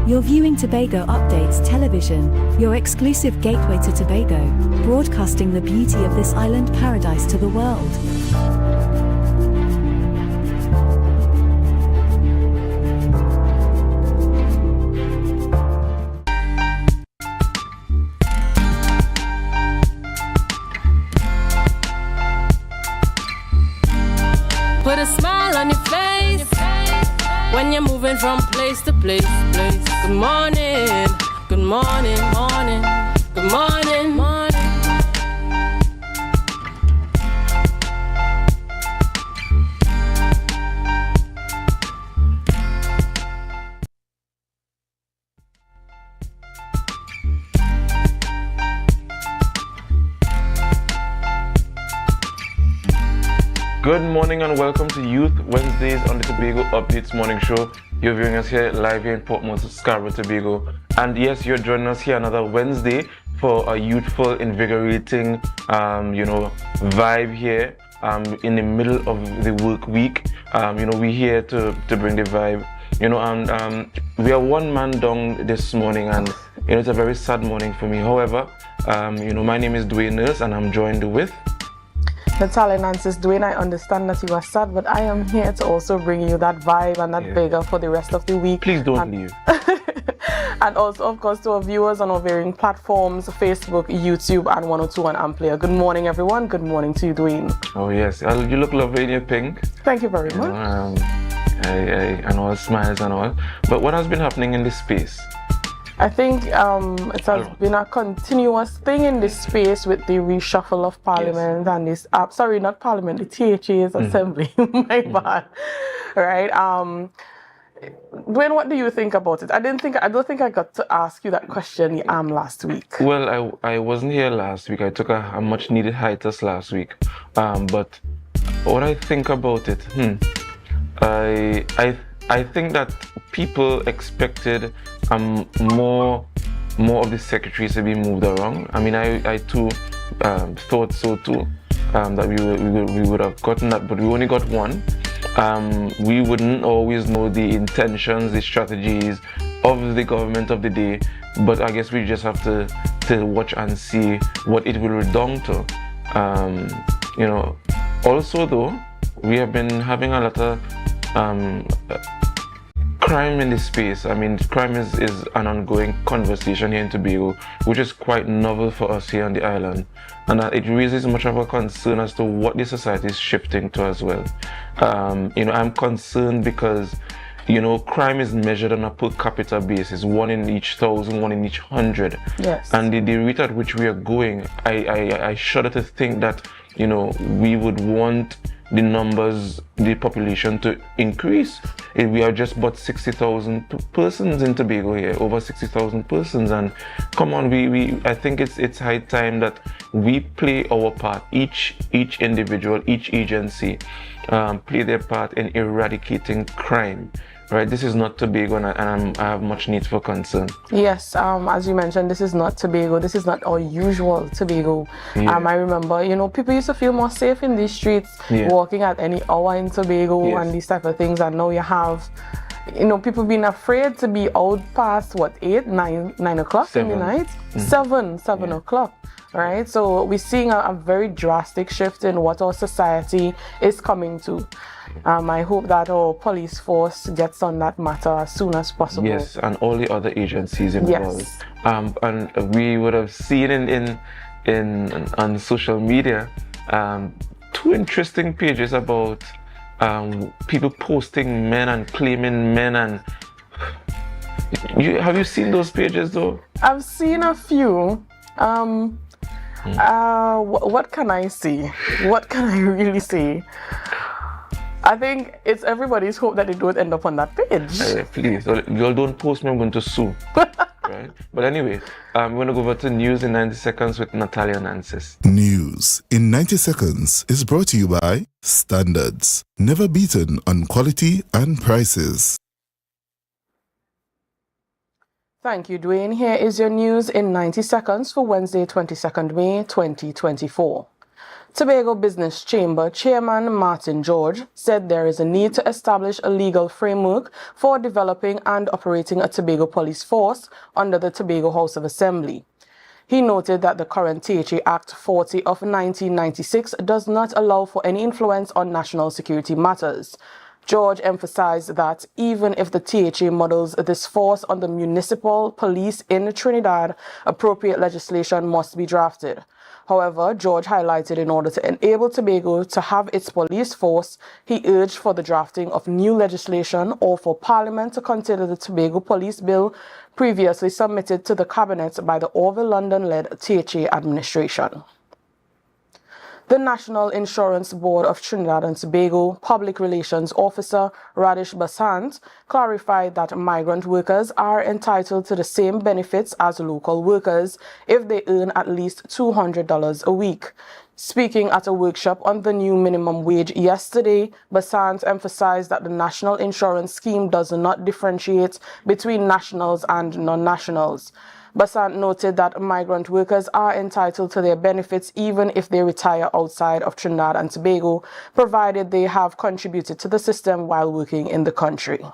You're viewing Tobago Updates Television, your exclusive gateway to Tobago, broadcasting the beauty of this island paradise to the world. Put a smile on your face when you're moving from place to place. Good morning, good morning, morning, good morning, morning. Good morning and welcome to Youth Wednesdays on the Tobago Updates Morning Show. You're viewing us here live here in Portmore, Scarborough, Tobago. And yes, you're joining us here another Wednesday for a youthful, invigorating, vibe here in the middle of the work week. We're here to bring the vibe. We are one man down this morning, and it's a very sad morning for me. However, my name is Dwayne Nurse, and I'm joined with Natalia Nancy's. Dwayne, I understand that you are sad, but I am here to also bring you that vibe and that vigor for the rest of the week. Please don't leave. And also, of course, to our viewers on our varying platforms, Facebook, YouTube, and 102.1 Amplayer. Good morning, everyone. Good morning to you, Dwayne. Oh, yes. You look lovely in your pink. Thank you very much. And all smiles and all. But what has been happening in this space? I think it has been a continuous thing in this space with the reshuffle of Parliament and this, not Parliament, the THA's Assembly, my bad, right? Dwayne, what do you think about it? I don't think I got to ask you that question last week. Well, I wasn't here last week. I took a much needed hiatus last week. But what I think about it, I think that people expected more of the secretaries to be moved around. I mean, I too thought so too, that we would have gotten that, but we only got one. We wouldn't always know the intentions, the strategies of the government of the day, but I guess we just have to watch and see what it will redound to. Also though, we have been having a lot of crime in this space. I mean, crime is an ongoing conversation here in Tobago, which is quite novel for us here on the island, and it raises much of a concern as to what the society is shifting to as well. I'm concerned because crime is measured on a per capita basis, 1 in each 1,000, 1 in each 100. Yes. And the rate at which we are going, I shudder to think that we would want the numbers, the population to increase. We are just about 60,000 persons in Tobago here, over 60,000 persons, and come on, I think it's high time that we play our part. Each individual, each agency, play their part in eradicating crime. Right, this is not Tobago, and I have much need for concern. Yes, as you mentioned, this is not Tobago. This is not our usual Tobago. Yeah. I remember, people used to feel more safe in these streets, walking at any hour in Tobago and these type of things. And now you have, people being afraid to be out past 8, 9 o'clock in the night, 7 o'clock. Right, so we're seeing a very drastic shift in what our society is coming to. I hope that our police force gets on that matter as soon as possible. Yes, and all the other agencies involved. Yes. And we would have seen on social media 2 interesting pages about people posting men and claiming men. And have you seen those pages though? I've seen a few. What can I say? What can I really say? I think it's everybody's hope that it don't end up on that page. Please, y'all don't post me, I'm going to sue. Right? But anyway, we're going to go over to news in 90 seconds with Natalia Nancis. News in 90 seconds is brought to you by Standards, never beaten on quality and prices. Thank you, Dwayne. Here is your news in 90 seconds for Wednesday, 22nd May 2024. Tobago Business Chamber Chairman Martin George said there is a need to establish a legal framework for developing and operating a Tobago police force under the Tobago House of Assembly. He noted that the current THA Act 40 of 1996 does not allow for any influence on national security matters. George emphasized that even if the THA models this force on the municipal police in Trinidad, appropriate legislation must be drafted. However, George highlighted in order to enable Tobago to have its police force, he urged for the drafting of new legislation or for Parliament to consider the Tobago Police Bill previously submitted to the Cabinet by the Orville London-led THA administration. The National Insurance Board of Trinidad and Tobago Public Relations Officer Radish Basant clarified that migrant workers are entitled to the same benefits as local workers if they earn at least $200 a week. Speaking at a workshop on the new minimum wage yesterday, Basant emphasized that the national insurance scheme does not differentiate between nationals and non-nationals. Basant noted that migrant workers are entitled to their benefits even if they retire outside of Trinidad and Tobago, provided they have contributed to the system while working in the country.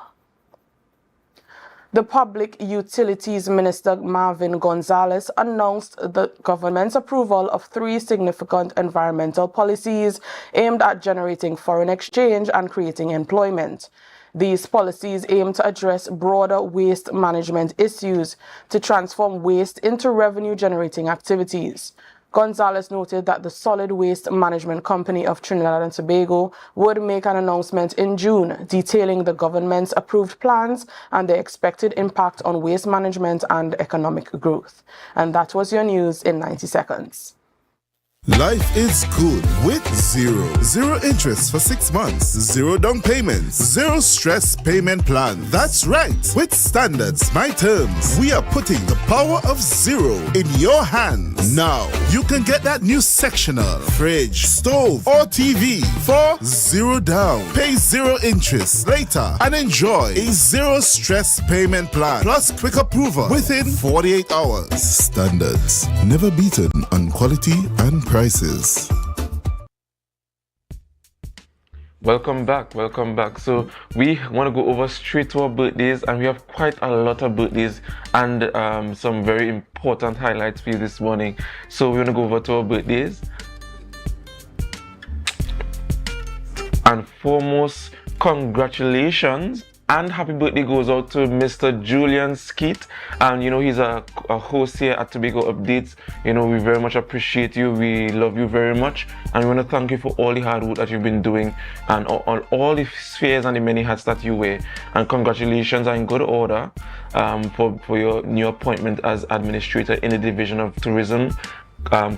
The Public Utilities Minister Marvin Gonzalez announced the government's approval of 3 significant environmental policies aimed at generating foreign exchange and creating employment. These policies aim to address broader waste management issues to transform waste into revenue-generating activities. Gonzalez noted that the Solid Waste Management Company of Trinidad and Tobago would make an announcement in June detailing the government's approved plans and the expected impact on waste management and economic growth. And that was your news in 90 seconds. Life is good with Zero. Zero interest for 6 months. Zero down payments. Zero stress payment plan. That's right. With Standards My Terms, we are putting the power of zero in your hands. Now, you can get that new sectional, fridge, stove, or TV for zero down. Pay zero interest later and enjoy a zero stress payment plan plus quick approval within 48 hours. Standards. Never beaten on quality and prices. Welcome back. So we want to go over straight to our birthdays, and we have quite a lot of birthdays and some very important highlights for you this morning. So we want to go over to our birthdays. And foremost, congratulations and happy birthday goes out to Mr. Julian Skeet. And he's a host here at Tobago Updates. We very much appreciate you. We love you very much, and we want to thank you for all the hard work that you've been doing and on all the spheres and the many hats that you wear. And congratulations are in good order for your new appointment as administrator in the Division of Tourism,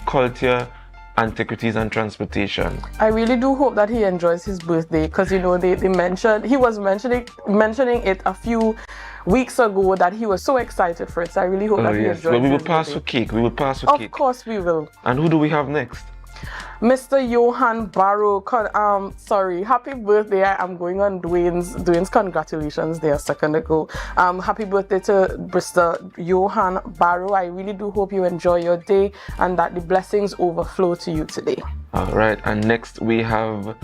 Culture, Antiquities and Transportation. I really do hope that he enjoys his birthday, because he was mentioning it a few weeks ago that he was so excited for it. So I really hope that he enjoys well, we will his pass birthday. for cake. We will pass for cake. Of course we will. And who do we have next? Mr. Johan Barrow, happy birthday. I'm going on Dwayne's congratulations there a second ago. Happy birthday to Mr. Johan Barrow. I really do hope you enjoy your day and that the blessings overflow to you today. All right, and next we have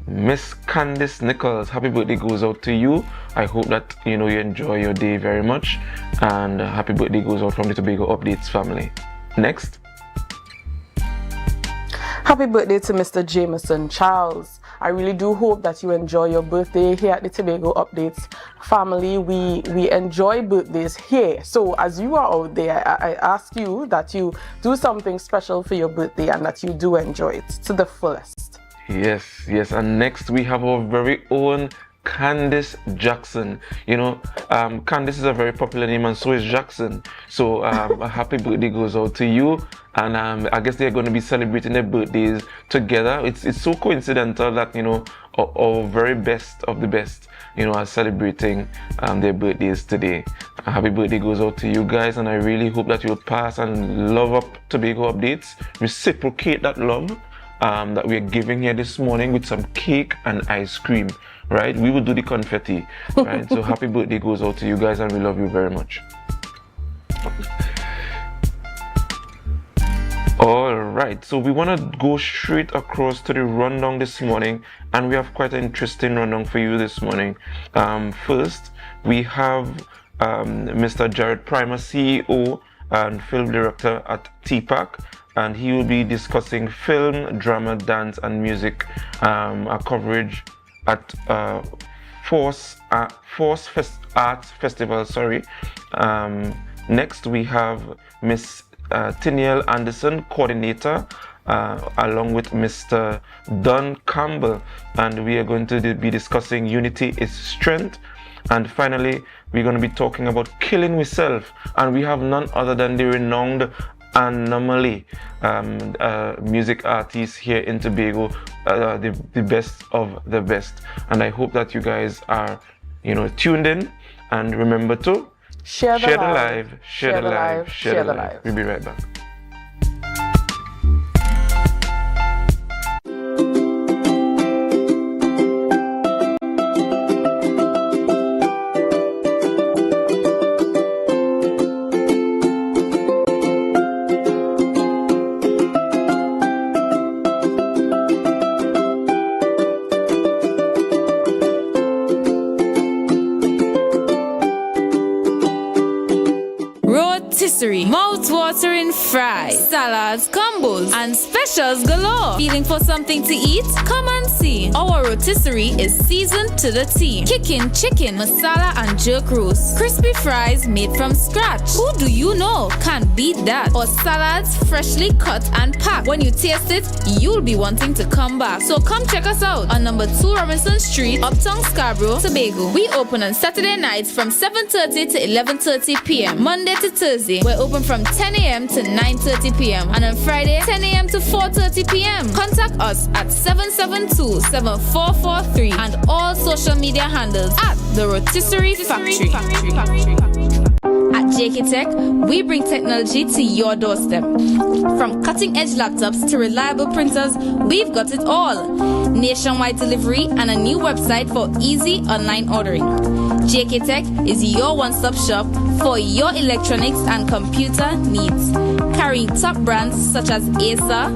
Miss Candice Nichols. Happy birthday goes out to you. I hope that you enjoy your day very much, and happy birthday goes out from the Tobago Updates family. Next. Happy birthday to Mr. Jameson Charles. I really do hope that you enjoy your birthday here at the Tobago Updates family. We enjoy birthdays here. So as you are out there, I ask you that you do something special for your birthday and that you do enjoy it to the fullest. Yes. And next we have our very own Candice Jackson. Candice is a very popular name, and so is Jackson. So a happy birthday goes out to you. And I guess they're going to be celebrating their birthdays together. It's so coincidental that our very best of the best are celebrating their birthdays today. A happy birthday goes out to you guys, and I really hope that you'll pass and love up Tobago Updates, reciprocate that love that we're giving here this morning with some cake and ice cream. Right, we will do the confetti. Right, so happy birthday goes out to you guys, and we love you very much. All right, so we want to go straight across to the rundown this morning, and we have quite an interesting rundown for you this morning. First, we have Mr. Jared Primer, CEO and film director at TPAC, and he will be discussing film, drama, dance, and music, a coverage at Force Arts Festival. Next, we have Miss Tiniel Anderson, coordinator, along with Mr. Don Campbell, and we are going to be discussing Unity is Strength. And finally, we're going to be talking about Killing Myself, and we have none other than the renowned Anomaly, music artist here in Tobago, the best of the best. And I hope that you guys are, tuned in, and remember to share the live. We'll be right back. Mouth-watering fries, salads, combos, and specials galore. Feeling for something to eat? Come and see. Our rotisserie is seasoned to the T. Kicking chicken, masala, and jerk roast. Crispy fries made from scratch. Who do you know can't beat that? Or salads freshly cut and packed. When you taste it, you'll be wanting to come back. So come check us out on number 2 Robinson Street, Uptown Scarborough, Tobago. We open on Saturday nights from 7:30 to 11:30 p.m. Monday to Thursday, we're open from 10 a.m. to 9:30 p.m. and on Friday, 10 a.m. to 4:30 p.m. Contact us at 772-7443 and all social media handles at The Rotisserie Factory. At JK Tech, we bring technology to your doorstep. From cutting-edge laptops to reliable printers, we've got it all. Nationwide delivery and a new website for easy online ordering. JK Tech is your one-stop shop for your electronics and computer needs. Carrying top brands such as Acer,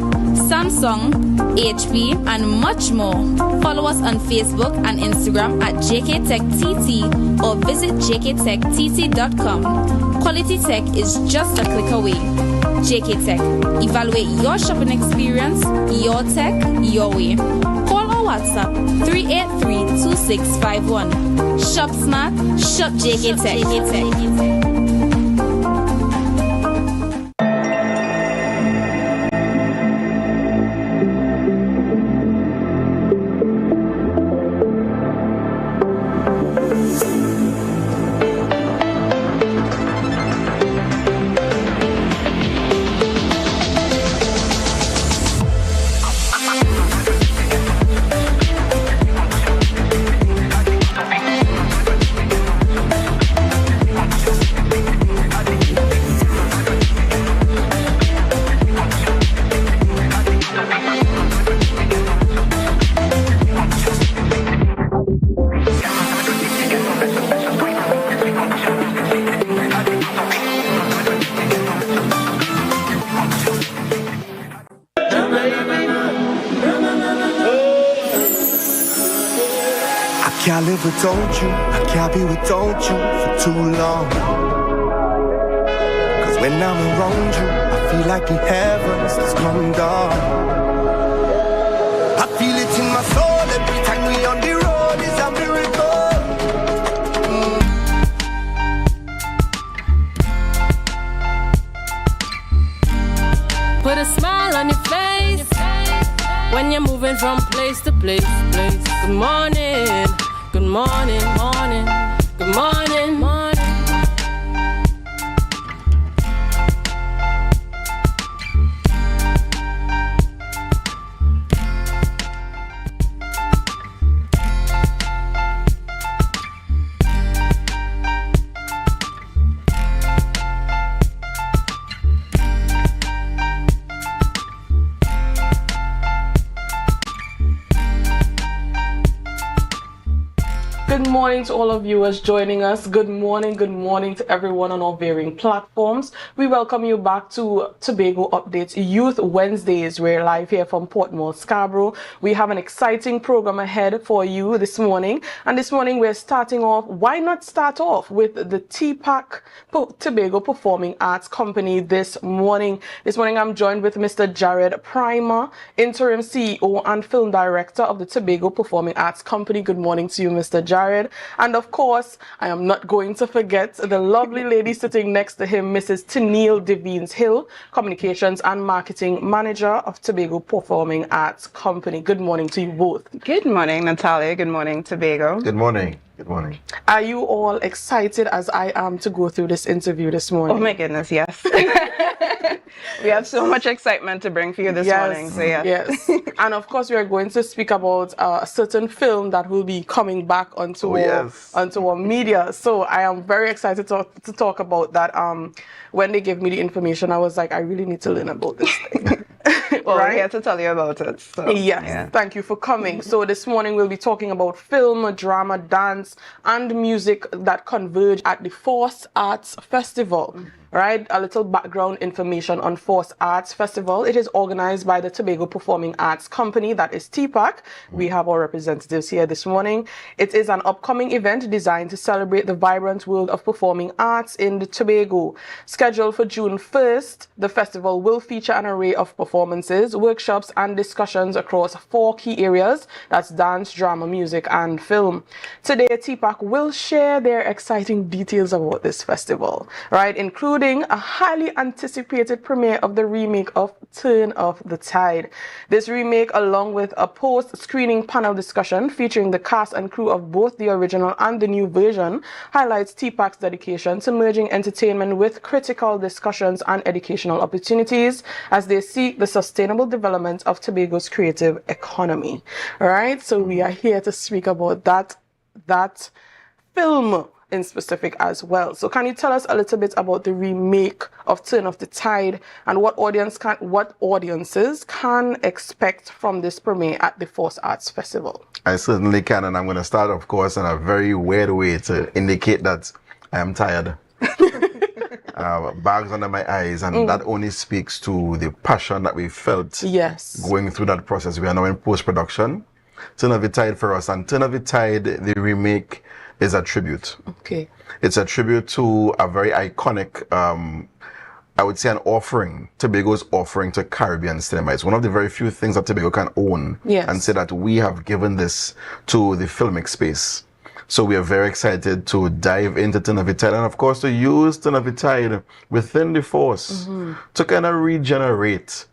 Samsung, HP, and much more. Follow us on Facebook and Instagram at JKTechTT or visit jktechtt.com. Quality tech is just a click away. JK Tech. Evaluate your shopping experience, your tech, your way. Call or WhatsApp 383-2651. Shop smart, shop JK Tech. Can't live without you, I can't be without you for too long. Cause when I'm around you, I feel like the heavens has come down. I feel it in my soul every time we on the road, it's a miracle. Put a smile on your face when you're moving from place to place. Good morning. Good morning, morning, good morning, morning. morning to all of viewers joining us. Good morning to everyone on our varying platforms. We welcome you back to Tobago Updates Youth Wednesdays. We're live here from Portmore, Scarborough. We have an exciting program ahead for you this morning. And this morning we're starting off, why not start off with the TPAC Tobago Performing Arts Company this morning. This morning I'm joined with Mr. Jared Primer, Interim CEO and Film Director of the Tobago Performing Arts Company. Good morning to you, Mr. Jared. And of course, I am not going to forget the lovely lady sitting next to him, Mrs. Tennille Devines Hill, Communications and Marketing Manager of Tobago Performing Arts Company. Good morning to you both. Good morning, Natalia. Good morning, Tobago. Good morning. Good morning. Are you all excited as I am to go through this interview this morning? Oh my goodness, yes. We have so much excitement to bring for you this morning. So yes. And of course, we are going to speak about a certain film that will be coming back onto our media. So I am very excited to talk about that. When they gave me the information, I was like, I really need to learn about this thing. Well, we're here to tell you about it. So, yes, Thank you for coming. So this morning we'll be talking about film, drama, dance, and music that converge at the Force Arts Festival. Right, a little background information on Force Arts Festival. It is organized by the Tobago Performing Arts Company, that is TPAC. We have our representatives here this morning. It is an upcoming event designed to celebrate the vibrant world of performing arts in the Tobago. Scheduled for June 1st, the festival will feature an array of performances, workshops, and discussions across 4 key areas. That's dance, drama, music, and film. Today, TPAC will share their exciting details about this festival, right, including a highly anticipated premiere of the remake of Turn of the Tide. This remake, along with a post-screening panel discussion featuring the cast and crew of both the original and the new version, highlights TPAC's dedication to merging entertainment with critical discussions and educational opportunities as they seek the sustainable development of Tobago's creative economy. All right, so we are here to speak about that film in specific as well. So can you tell us a little bit about the remake of Turn of the Tide and what audiences can expect from this premiere at the Force Arts Festival? I certainly can, and I'm going to start, of course, in a very weird way to indicate that I am tired. Bags under my eyes, and that only speaks to the passion that we felt going through that process. We are now in post-production. Turn of the Tide for us, and Turn of the Tide, the remake, is a tribute. Okay. It's a tribute to a very iconic, I would say, an offering, Tobago's offering to Caribbean cinema. It's one of the very few things that Tobago can own and say that we have given this to the filmic space. So we are very excited to dive into Turn of the Tide and, of course, to use Turn of the Tide within the Force to kind of regenerate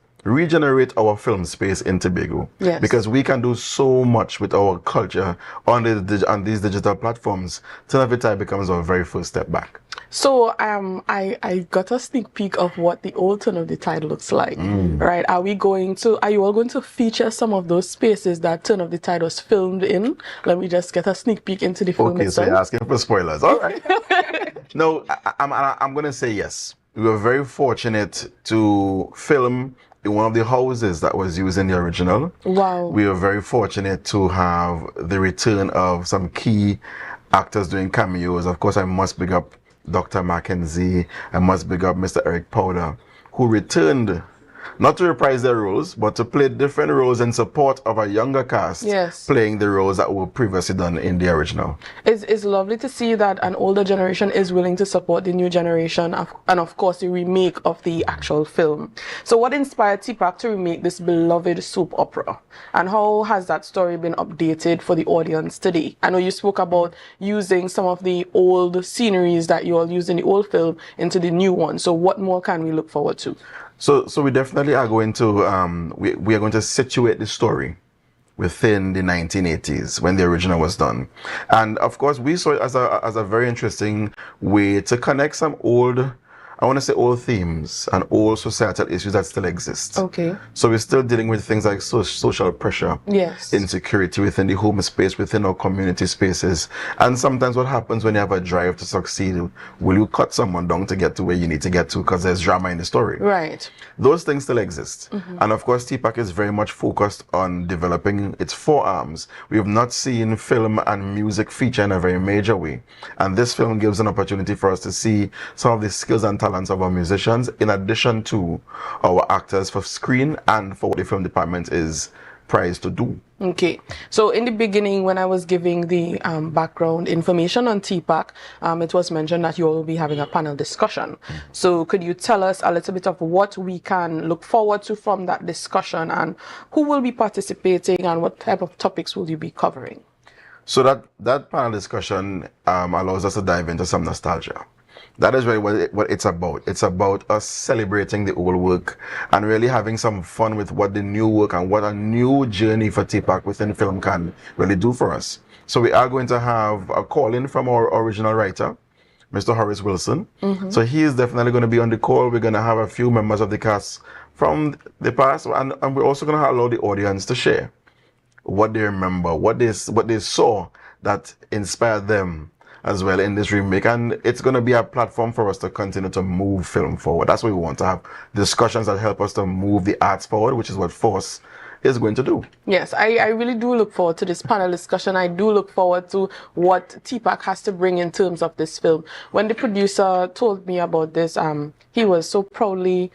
our film space in Tobago. Because we can do so much with our culture on these digital platforms. Turn of the Tide becomes our very first step back. So I got a sneak peek of what the old Turn of the Tide looks like, right? Are you all going to feature some of those spaces that Turn of the Tide was filmed in? Let me just get a sneak peek into the film itself. So you're asking for spoilers. All right. No, I'm going to say yes. We were very fortunate to film in one of the houses that was used in the original. Wow. We were very fortunate to have the return of some key actors doing cameos. Of course, I must big up Dr. Mackenzie. I must big up Mr. Eric Powder, who returned not to reprise their roles, but to play different roles in support of a younger cast, playing the roles that were previously done in the original. It's lovely to see that an older generation is willing to support the new generation and of course the remake of the actual film. So what inspired TPAC to remake this beloved soap opera? And how has that story been updated for the audience today? I know you spoke about using some of the old sceneries that you all used in the old film into the new one. So what more can we look forward to? So we definitely are going to we are going to situate the story within the 1980s when the original was done, and of course we saw it as a very interesting way to connect some old I want to say old themes and old societal issues that still exist. Okay. So we're still dealing with things like social pressure, yes, insecurity within the home space, within our community spaces. And sometimes what happens when you have a drive to succeed, will you cut someone down to get to where you need to get to because there's drama in the story? Right. Those things still exist. And of course, TPAC is very much focused on developing its forearms. We have not seen film and music feature in a very major way. And this film gives an opportunity for us to see some of the skills and talents of our musicians, in addition to our actors for screen and for what the film department is prized to do. Okay, so in the beginning, when I was giving the background information on TPAC, it was mentioned that you will be having a panel discussion. So could you tell us a little bit of what we can look forward to from that discussion, and who will be participating, and what type of topics will you be covering? So that panel discussion allows us to dive into some nostalgia. That is really what it's about. It's about us celebrating the old work and really having some fun with what the new work and what a new journey for TPAC within film can really do for us. So we are going to have a call-in from our original writer, Mr. Horace Wilson. So he is definitely going to be on the call. We're going to have a few members of the cast from the past, and we're also going to allow the audience to share what they remember, what they saw that inspired them as well in this remake. And it's going to be a platform for us to continue to move film forward. That's what we want, to have discussions that help us to move the arts forward, which is what Force is going to do. Yes, I really do look forward to this panel discussion. I do look forward to what TPAC has to bring in terms of this film. When the producer told me about this, he was so proudly,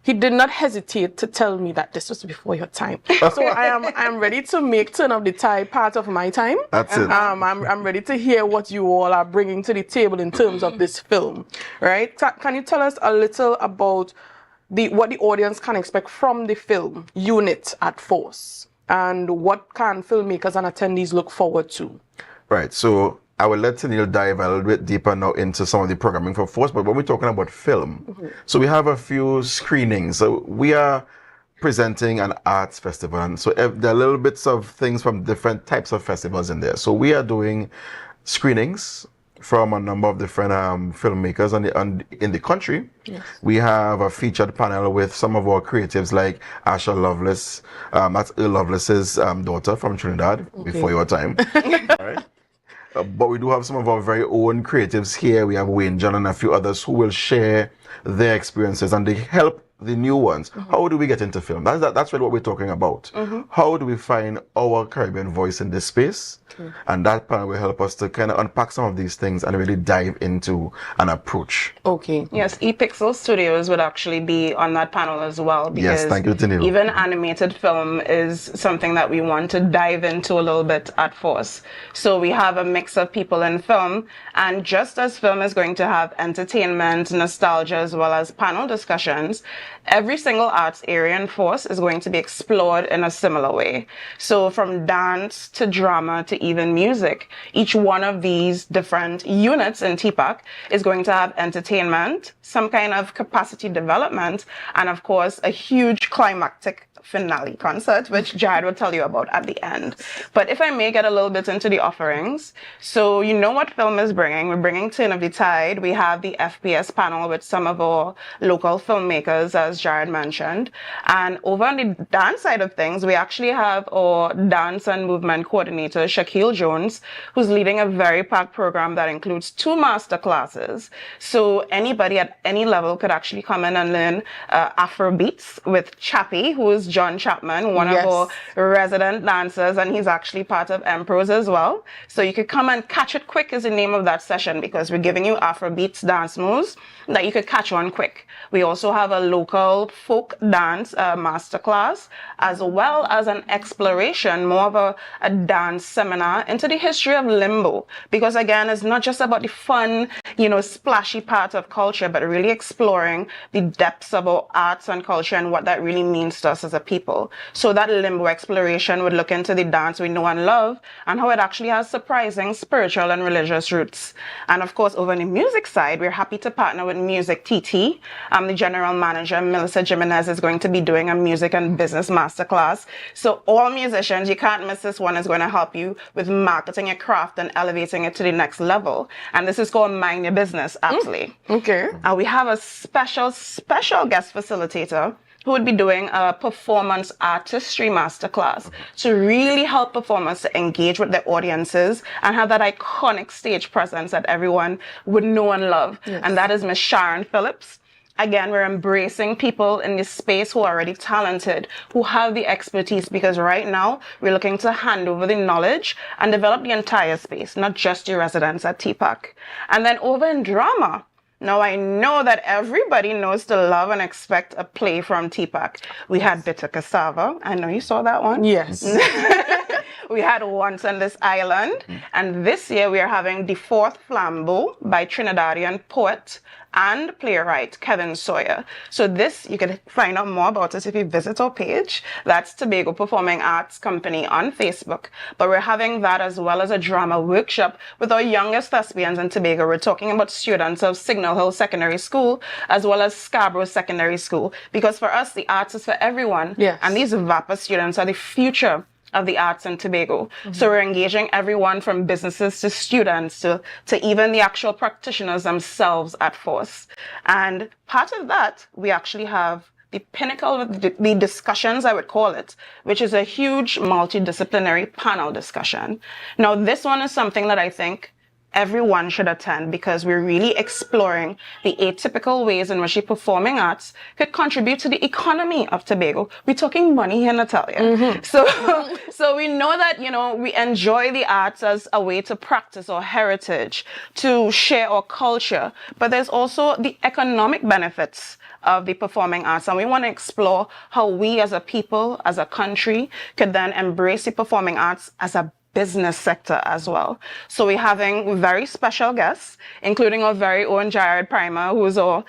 he did not hesitate to tell me that this was before your time. So I am ready to make Turn of the Tide part of my time. That's it. I'm ready to hear what you all are bringing to the table in terms of this film, right? Can you tell us a little about what the audience can expect from the film unit at Force, and what can filmmakers and attendees look forward to? Right. So I will let Tennille dive a little bit deeper now into some of the programming for Force, but when we're talking about film, so we have a few screenings. So we are presenting an arts festival, and so there are little bits of things from different types of festivals in there. So we are doing screenings from a number of different filmmakers in the country. Yes. We have a featured panel with some of our creatives like Asha Lovelace, that's Earl Lovelace's daughter from Trinidad, before your time. All right. But we do have some of our very own creatives here. We have Wayne John and a few others who will share their experiences, and they help the new ones. How do we get into film? That's really what we're talking about. How do we find our Caribbean voice in this space? And that panel will help us to kind of unpack some of these things and really dive into an approach. Okay. Yes, ePixel Studios would actually be on that panel as well, because yes, thank you, Tennille. Even animated film is something that we want to dive into a little bit at Force. So we have a mix of people in film, and just as film is going to have entertainment, nostalgia, as well as panel discussions, every single arts area in Force is going to be explored in a similar way. So from dance to drama to even music, each one of these different units in TPAC is going to have entertainment, some kind of capacity development, and of course a huge climactic finale concert, which Jared will tell you about at the end. But if I may get a little bit into the offerings, so you know what film is bringing. We're bringing Turn of the Tide. We have the FPS panel with some of our local filmmakers, as Jared mentioned. And over on the dance side of things, we actually have our dance and movement coordinator, Shaquille Jones, who's leading a very packed program that includes 2 master classes. So anybody at any level could actually come in and learn Afro beats with Chappie, who is John Chapman, one of our resident dancers, and he's actually part of Empros as well. So you could come and catch it quick is the name of that session, because we're giving you Afrobeats dance moves that you could catch on quick. We also have a local folk dance masterclass, as well as an exploration, more of a dance seminar into the history of limbo. Because again, it's not just about the fun, splashy part of culture, but really exploring the depths of our arts and culture and what that really means to us as a people. So that limbo exploration would look into the dance we know and love and how it actually has surprising spiritual and religious roots. And of course, over on the music side, we're happy to partner with Music TT. The general manager, Melissa Jimenez, is going to be doing a music and business masterclass. So all musicians, you can't miss this one, is going to help you with marketing your craft and elevating it to the next level. And this is called Mind Your Business, actually. Okay. We have a special guest facilitator who would be doing a performance artistry masterclass to really help performers to engage with their audiences and have that iconic stage presence that everyone would know and love. Yes. And that is Miss Sharon Phillips. Again, we're embracing people in this space who are already talented, who have the expertise, because right now we're looking to hand over the knowledge and develop the entire space, not just your residents at TPAC. And then over in drama, now I know that everybody knows to love and expect a play from TPAC. We had Bitter Cassava. I know you saw that one. Yes. We had Once on This Island. And this year we are having The Fourth Flambeau by Trinidadian poet and playwright Kevin Sawyer. So this, you can find out more about it if you visit our page. That's Tobago Performing Arts Company on Facebook. But we're having that as well as a drama workshop with our youngest thespians in Tobago. We're talking about students of Signal Hill Secondary School as well as Scarborough Secondary School. Because for us, the arts is for everyone. Yes. And these VAPA students are the future of the arts in Tobago. So we're engaging everyone from businesses to students to even the actual practitioners themselves at Force. And part of that, we actually have the pinnacle of the discussions, I would call it, which is a huge multidisciplinary panel discussion. Now, this one is something that I think everyone should attend because we're really exploring the atypical ways in which the performing arts could contribute to the economy of Tobago. We're talking money here, Natalia. So we know that, we enjoy the arts as a way to practice our heritage, to share our culture, but there's also the economic benefits of the performing arts. And we want to explore how we as a people, as a country, could then embrace the performing arts as a business sector as well. So we're having very special guests, including our very own Jared Primer, who's our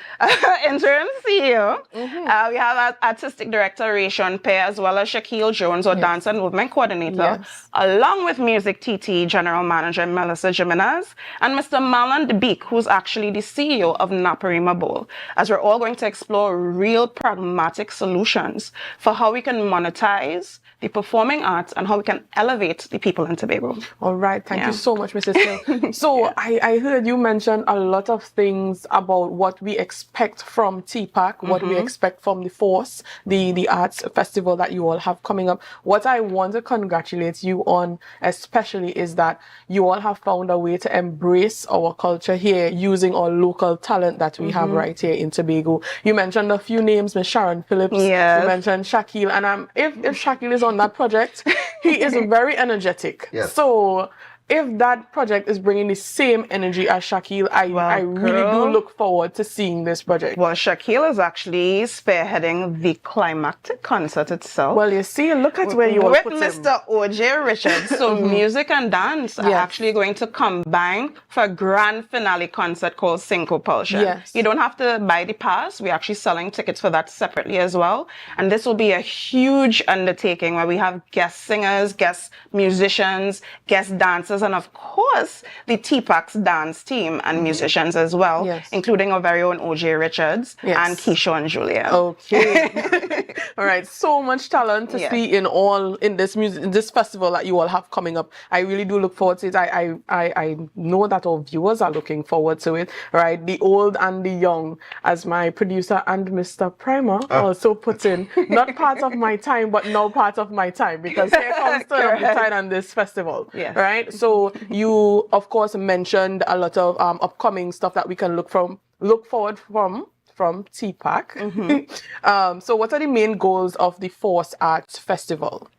interim CEO. We have our artistic director, Rayshon Pear, as well as Shaquille Jones, our dance and movement coordinator, along with Music TT General Manager Melissa Jimenez, and Mr. Marlon DeBeek, who's actually the CEO of Naparima Bowl, as we're all going to explore real pragmatic solutions for how we can monetize the performing arts and how we can elevate the people in Tobago. All right. Thank you so much, Mrs. Hill. So I heard you mention a lot of things about what we expect from TPAC, what we expect from the Force, the arts festival that you all have coming up. What I want to congratulate you on especially is that you all have found a way to embrace our culture here using our local talent that we have right here in Tobago. You mentioned a few names, Ms. Sharon Phillips. Yes. You mentioned Shaquille. And if Shaquille is on that project, he is very energetic. Yes. So if that project is bringing the same energy as Shaquille, I really do look forward to seeing this project. Well, Shaquille is actually spearheading the climactic concert itself. Well, you see, look at where you are put him. With Mr. O.J. Richards. So music and dance are actually going to combine for a grand finale concert called Syncopulsion. Yes. You don't have to buy the pass. We're actually selling tickets for that separately as well. And this will be a huge undertaking where we have guest singers, guest musicians, guest dancers, and of course, the TPAC's dance team and musicians as well, including our very own O.J. Richards and Keisha and Julia. Okay. All right. So much talent to see in this festival that you all have coming up. I really do look forward to it. I know that our viewers are looking forward to it, right? The old and the young, as my producer and Mr. Primer also puts in, not part of my time, but now part of my time, because here comes turn of the tide on this festival, right? So you, of course, mentioned a lot of upcoming stuff that we can look forward from TPAC. So what are the main goals of the Force Arts Festival?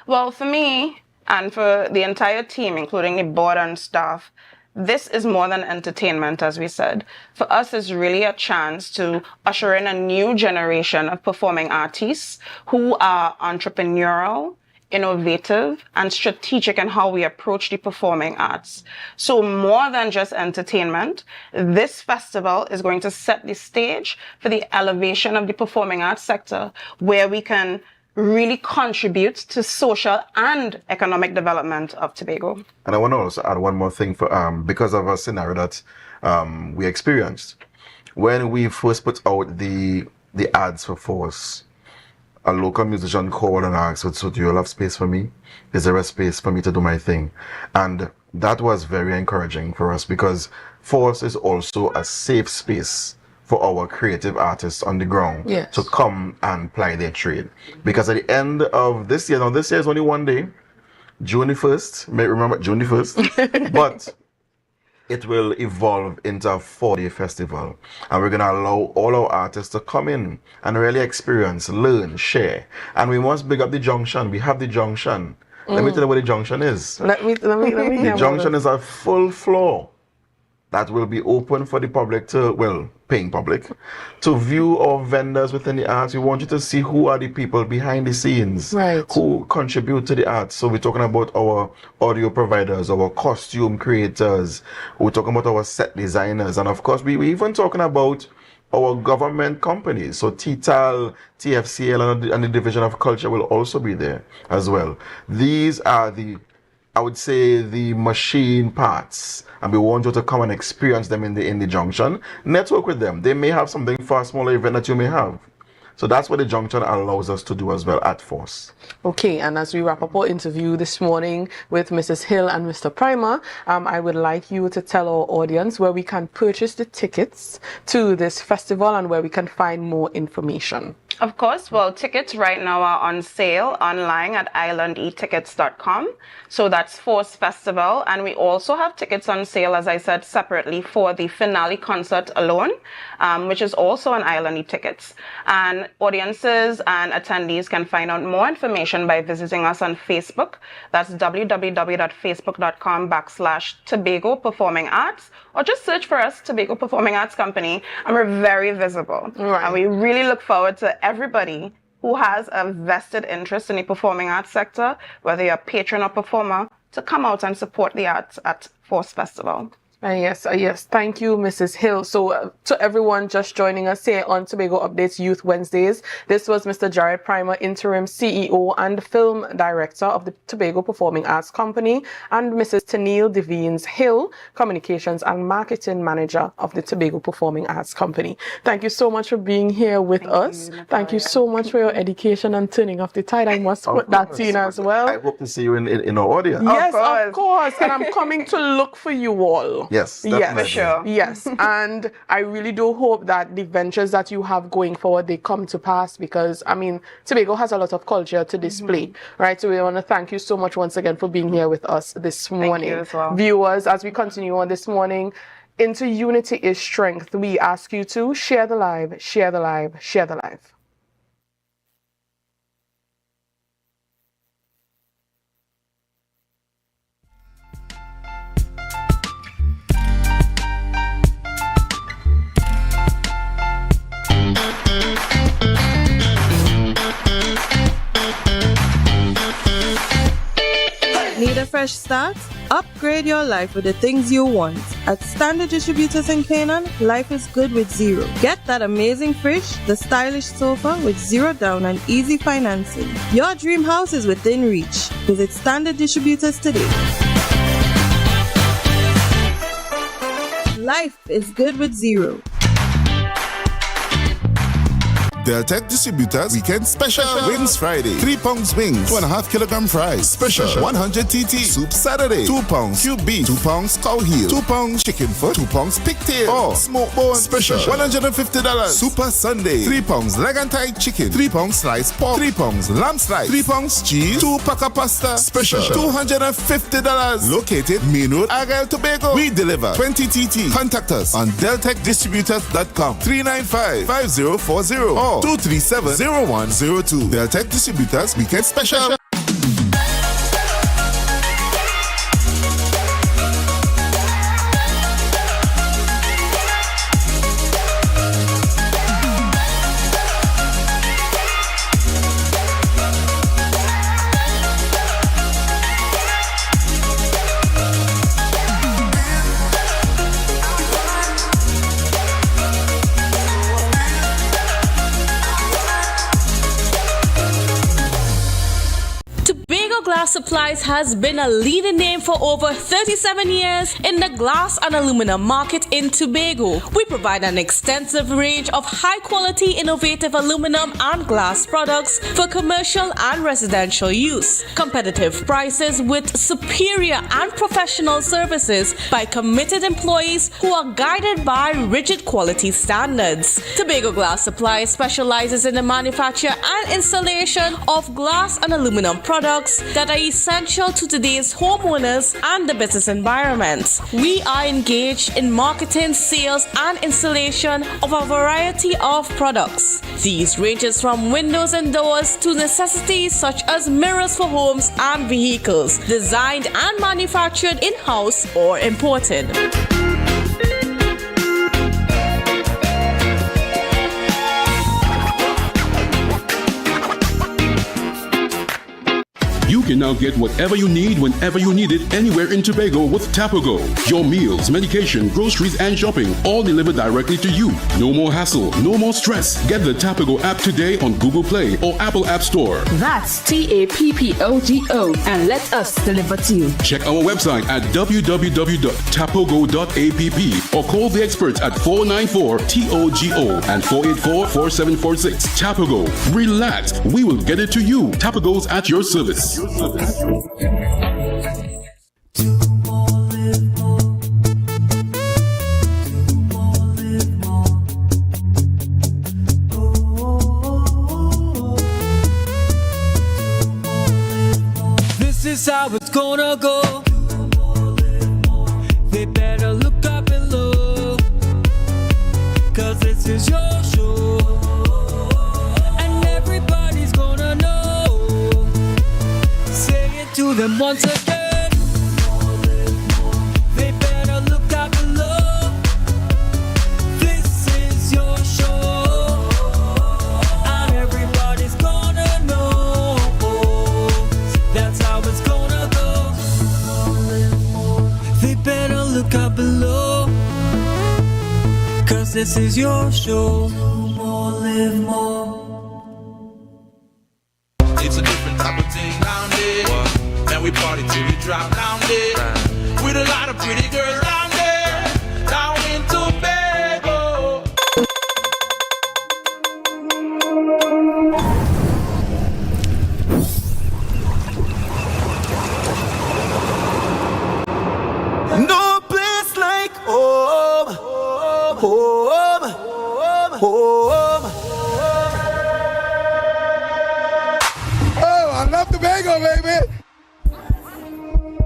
Well, for me and for the entire team, including the board and staff, this is more than entertainment, as we said. For us, it's really a chance to usher in a new generation of performing artists who are entrepreneurial, innovative, and strategic in how we approach the performing arts. So more than just entertainment, this festival is going to set the stage for the elevation of the performing arts sector, where we can really contributes to social and economic development of Tobago. And I want to also add one more thing for because of a scenario that we experienced. When we first put out the ads for Force, a local musician called and asked, so do you have space for me? Is there a space for me to do my thing? And that was very encouraging for us because Force is also a safe space for our creative artists on the ground to come and ply their trade. Because at the end of this year, now this year is only one day, June the 1st, may remember June the 1st, but it will evolve into a 4-day festival. And we're going to allow all our artists to come in and really experience, learn, share. And we must big up the Junction. We have the Junction. Let me tell you what the Junction is. Let me The Junction is a full floor that will be open for the public to, well, paying public, to view our vendors within the arts. We want you to see who are the people behind the scenes, who contribute to the arts. So we're talking about our audio providers, our costume creators, we're talking about our set designers, and of course, we're even talking about our government companies. So TTAL, TFCL, and the Division of Culture will also be there as well. These are I would say the machine parts, and we want you to come and experience them in the Junction. Network with them. They may have something for a smaller event that you may have. So that's what the Junction allows us to do as well at Force. Okay, and as we wrap up our interview this morning with Mrs. Hill and Mr. Primer, I would like you to tell our audience where we can purchase the tickets to this festival and where we can find more information. Of course, well, tickets right now are on sale online at islandetickets.com. So that's Force Festival. And we also have tickets on sale, as I said, separately for the finale concert alone, which is on Island E-Tickets. And audiences and attendees can find out more information by visiting us on Facebook. That's www.facebook.com/Tobago Performing Arts, or just search for us, Tobago Performing Arts Company, and we're very visible. Right. And we really look forward to everybody who has a vested interest in the performing arts sector, whether you're a patron or performer, to come out and support the arts at Force Festival. Yes. Thank you, Mrs. Hill. So to everyone just joining us here on Tobago Updates Youth Wednesdays, this was Mr. Jared Primer, Interim CEO and Film Director of the Tobago Performing Arts Company, and Mrs. Tennille Devines Hill, Communications and Marketing Manager of the Tobago Performing Arts Company. Thank you so much for being here with us. Thank you so much for your education and turning off the tide. I must put that in as well. I hope to see you in our audience. Yes, of course. And I'm coming to look for you all. Yes, definitely. For sure. Yes, and I really do hope that the ventures that you have going forward, they come to pass, because, I mean, Tobago has a lot of culture to display, right? So we want to thank you so much once again for being here with us this morning. Thank you as well. Viewers, as we continue on this morning, Into Unity is Strength, we ask you to share the live, share the live, share the live. Need a fresh start? Upgrade your life with the things you want. At Standard Distributors in Canaan, life is good with zero. Get that amazing fridge, the stylish sofa with zero down and easy financing. Your dream house is within reach. Visit Standard Distributors today. Life is good with zero. Deltec Distributors Weekend Special Wings Friday. £3 wings, 2.5 kilogram fries. Special 100 TT Soup Saturday. £2 cube beef, £2 cow heel, £2 chicken foot, £2 pigtail or smoke bone. Special $150 Super Sunday. £3 leg and thigh chicken, £3 sliced pork, £3 lamb slice, £3 cheese, 2 pack of pasta. Special $250. Located Main Road, Argyle, Tobago. We deliver 20 TT. Contact us on deltecdistributors.com 395-5040 or 237-0102. Deltec Distributors Weekend Special. Glass Supplies has been a leading name for over 37 years in the glass and aluminum market in Tobago. We provide an extensive range of high-quality, innovative aluminum and glass products for commercial and residential use. Competitive prices with superior and professional services by committed employees who are guided by rigid quality standards. Tobago Glass Supplies specializes in the manufacture and installation of glass and aluminum products that are essential to today's homeowners and the business environment. We are engaged in marketing, sales, and installation of a variety of products. These ranges from windows and doors to necessities such as mirrors for homes and vehicles, designed and manufactured in-house or imported. You can now get whatever you need whenever you need it anywhere in Tobago with Tobago. Your meals, medication, groceries, and shopping all delivered directly to you. No more hassle, no more stress. Get the Tobago app today on Google Play or Apple App Store. That's TAPPOGO and let us deliver to you. Check our website at www.tapogo.app or call the experts at 494-TOGO and 484-4746. Tobago. Relax. We will get it to you. Tobago's at your service. This is how it's gonna go. They better look up and look, 'cause this is your show, and everybody's gonna know. Say it to them once again. They better look up and look. This is your show, and everybody's gonna know. That's how it's gonna go. They better look up below, 'cause this is your show. Live more. It's a different type of thing down there. And we party till we drop down there. With a lot of pretty girls down there. Down in Tobago. No place like home, home, home. Oh, I love Tobago, baby.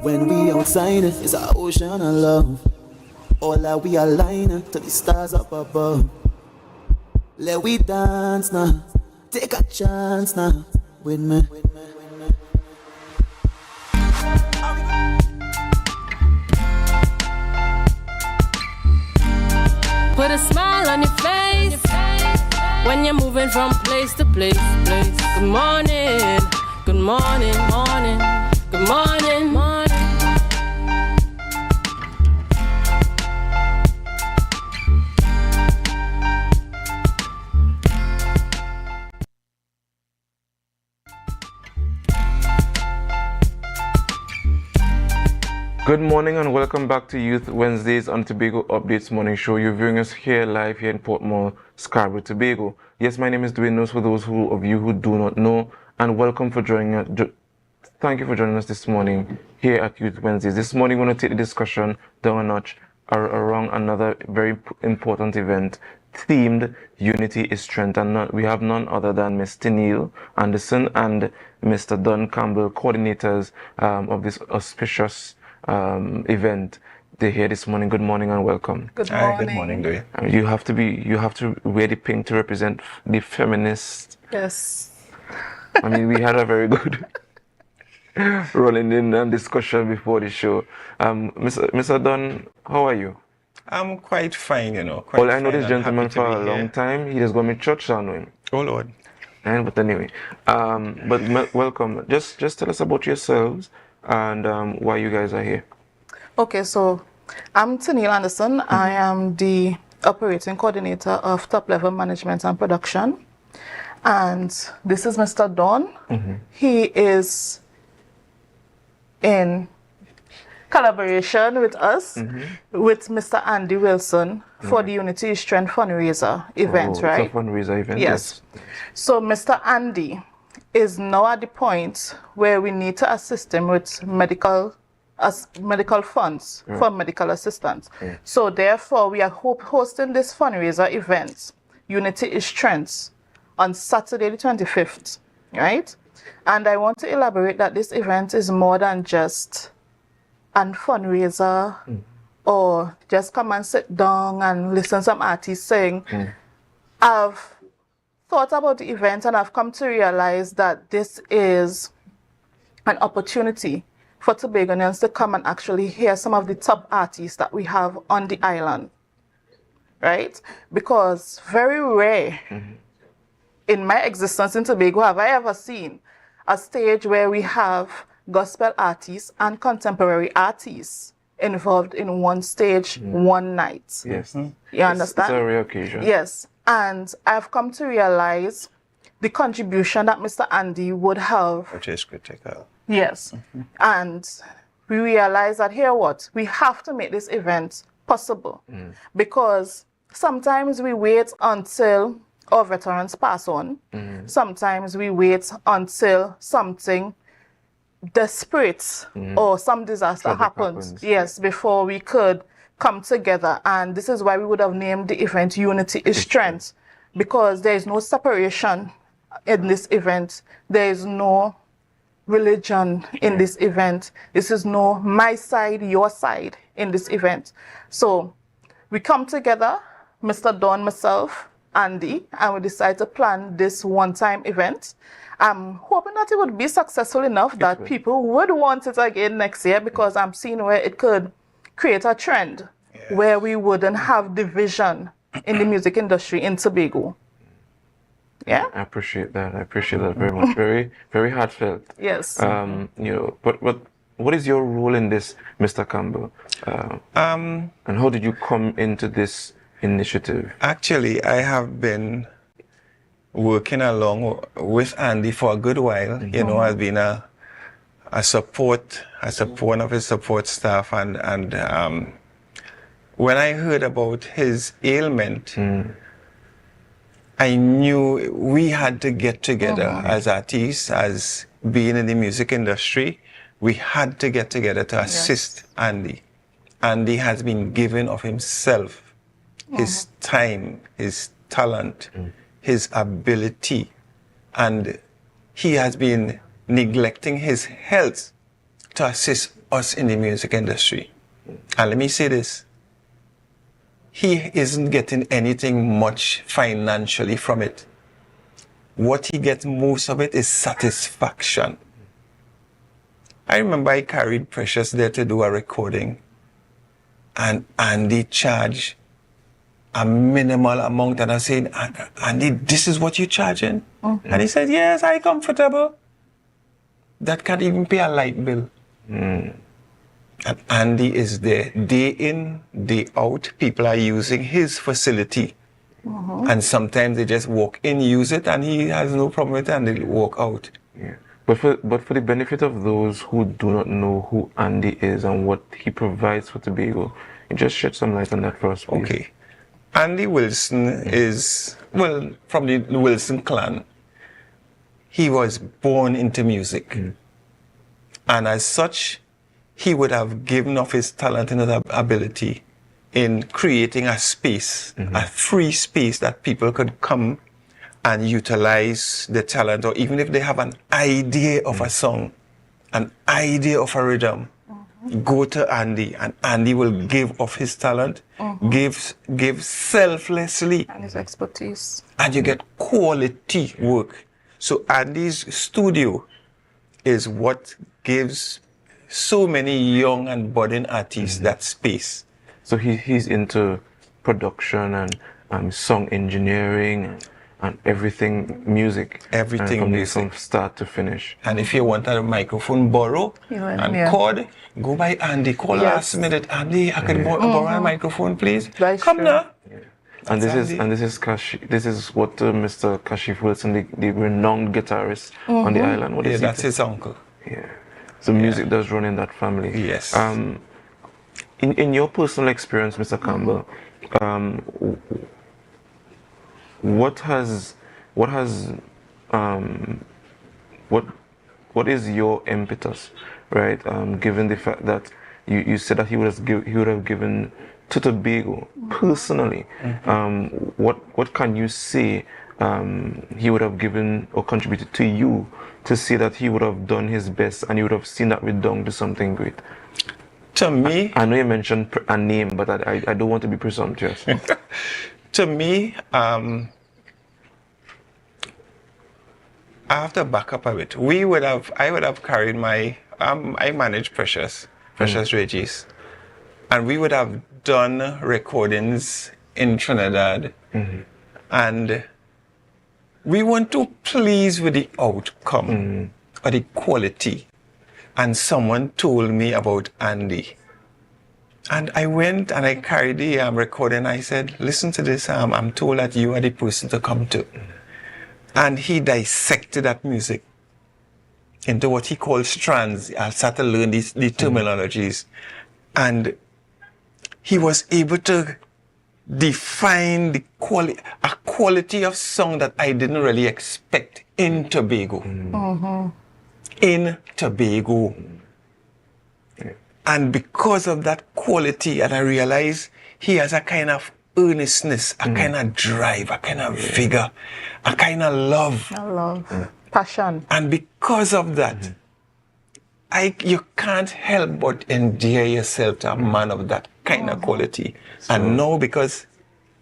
When we outside, it's an ocean of love. All that we align to the stars up above. Let we dance now, take a chance now with me. Put a smile on your face when you're moving from place to place. Good morning, good morning, morning, good morning, morning. Good morning and welcome back to Youth Wednesdays on Tobago Updates Morning Show. You're viewing us here live here in Portmore, Scarborough, Tobago. Yes, my name is Dwayne Nose for those of you who do not know, and welcome for joining us. Thank you for joining us this morning here at Youth Wednesdays. This morning we're going to take the discussion down a notch around another very important event themed Unity is Strength, and we have none other than Mr. Neil Anderson and Mr. Don Campbell, coordinators of this auspicious event. They're here this morning. Good morning and welcome. Good morning. Good morning, Dwayne. You have to wear the pink to represent the feminist. Yes. I mean, we had a very good rolling in discussion before the show. Mr. Don, how are you? I'm quite fine, you know. Well, I know this gentleman for a long time. He just got me church, I know him. Oh Lord. But anyway, welcome. Just tell us about yourselves and why you guys are here. Okay, so I'm Neil Anderson. Mm-hmm. I am the operating coordinator of top level management and production. And this is Mr. Don. Mm-hmm. He is in collaboration with us, with Mr. Andy Wilson for the Unity is Strength fundraiser event, right? It's a fundraiser event, yes. So Mr. Andy is now at the point where we need to assist him with medical funds for medical assistance. So therefore, we are hosting this fundraiser event, Unity is Strength, on Saturday the 25th, right? And I want to elaborate that this event is more than just a fundraiser or just come and sit down and listen to some artists sing. I've thought about the event and I've come to realize that this is an opportunity for Tobagonians to come and actually hear some of the top artists that we have on the island, right? Because very rare in my existence in Tobago have I ever seen a stage where we have gospel artists and contemporary artists involved in one stage, one night. Yes. You understand? It's a rare occasion. Yes. And I've come to realize the contribution that Mr. Andy would have. Which is critical. Yes. And we realize that we have to make this event possible. Because sometimes we wait until our veterans pass on. Sometimes we wait until something desperate or some disaster happens. Yes, before we could come together. And this is why we would have named the event Unity is Strength, because there is no separation in this event. There is no religion in this event. This is no my side, your side in this event. So we come together, Mr. Don, myself, Andy, and we decide to plan this one-time event. I'm hoping that it would be successful enough that people would want it again next year, because I'm seeing where it could create a trend where we wouldn't have division in the music industry in Tobago. Yeah, I appreciate that. I appreciate that very much. Very, very heartfelt. Yes. But what is your role in this, Mr. Campbell? And how did you come into this initiative? Actually, I have been working along with Andy for a good while. You know, I've been a one of his support staff, and when I heard about his ailment, I knew we had to get together as artists, as being in the music industry. We had to get together to assist Andy. Andy has been giving of himself, his time, his talent, his ability, and he has been neglecting his health to assist us in the music industry. And let me say this, he isn't getting anything much financially from it. What he gets most of it is satisfaction. I remember I carried Precious there to do a recording, and Andy charged a minimal amount, and I said, Andy, this is what you're charging? And he said, yes, I'm comfortable. That can't even pay a light bill. And Andy is there day in, day out. People are using his facility. And sometimes they just walk in, use it, and he has no problem with it, and they walk out. Yeah. But for the benefit of those who do not know who Andy is and what he provides for Tobago, you just shed some light on that for us, please. Okay. Andy Wilson is, well, from the Wilson clan. He was born into music. And as such, he would have given of his talent and his ability in creating a space, a free space that people could come and utilize the talent, or even if they have an idea of a song, an idea of a rhythm, go to Andy, and Andy will give of his talent, give selflessly. And his expertise. And you get quality work. So Andy's studio is what gives so many young and budding artists that space. So he's into production and song engineering and everything music. Everything music. From start to finish. And if you want a microphone borrow cord, go by Andy. Call last minute. Andy, I could borrow a microphone, please. Come now. And this is what Mr. Kashif Wilson, the renowned guitarist on the island. What is that's his uncle. Yeah. So music does run in that family. Yes. In your personal experience, Mr. Campbell, what is your impetus, right? Given the fact that you said that he would have given to Tobago personally, what can you say he would have given or contributed to you to see that he would have done his best and you would have seen that redound to something great? To me, I know you mentioned a name, but I don't want to be presumptuous. To me, I have to back up a bit. I would have carried my, I manage Precious Regis, and we would have done recordings in Trinidad, and we weren't too pleased with the outcome or the quality. And someone told me about Andy. And I went and I carried the recording. I said, listen to this, I'm told that you are the person to come to. And he dissected that music into what he called strands. I started to learn the terminologies. And he was able to define the quality of song that I didn't really expect in Tobago. In Tobago. And because of that quality, and I realized he has a kind of earnestness, a kind of drive, a kind of vigor, a kind of love. Passion. And because of that, you can't help but endear yourself to a man of that kind of quality. And now, because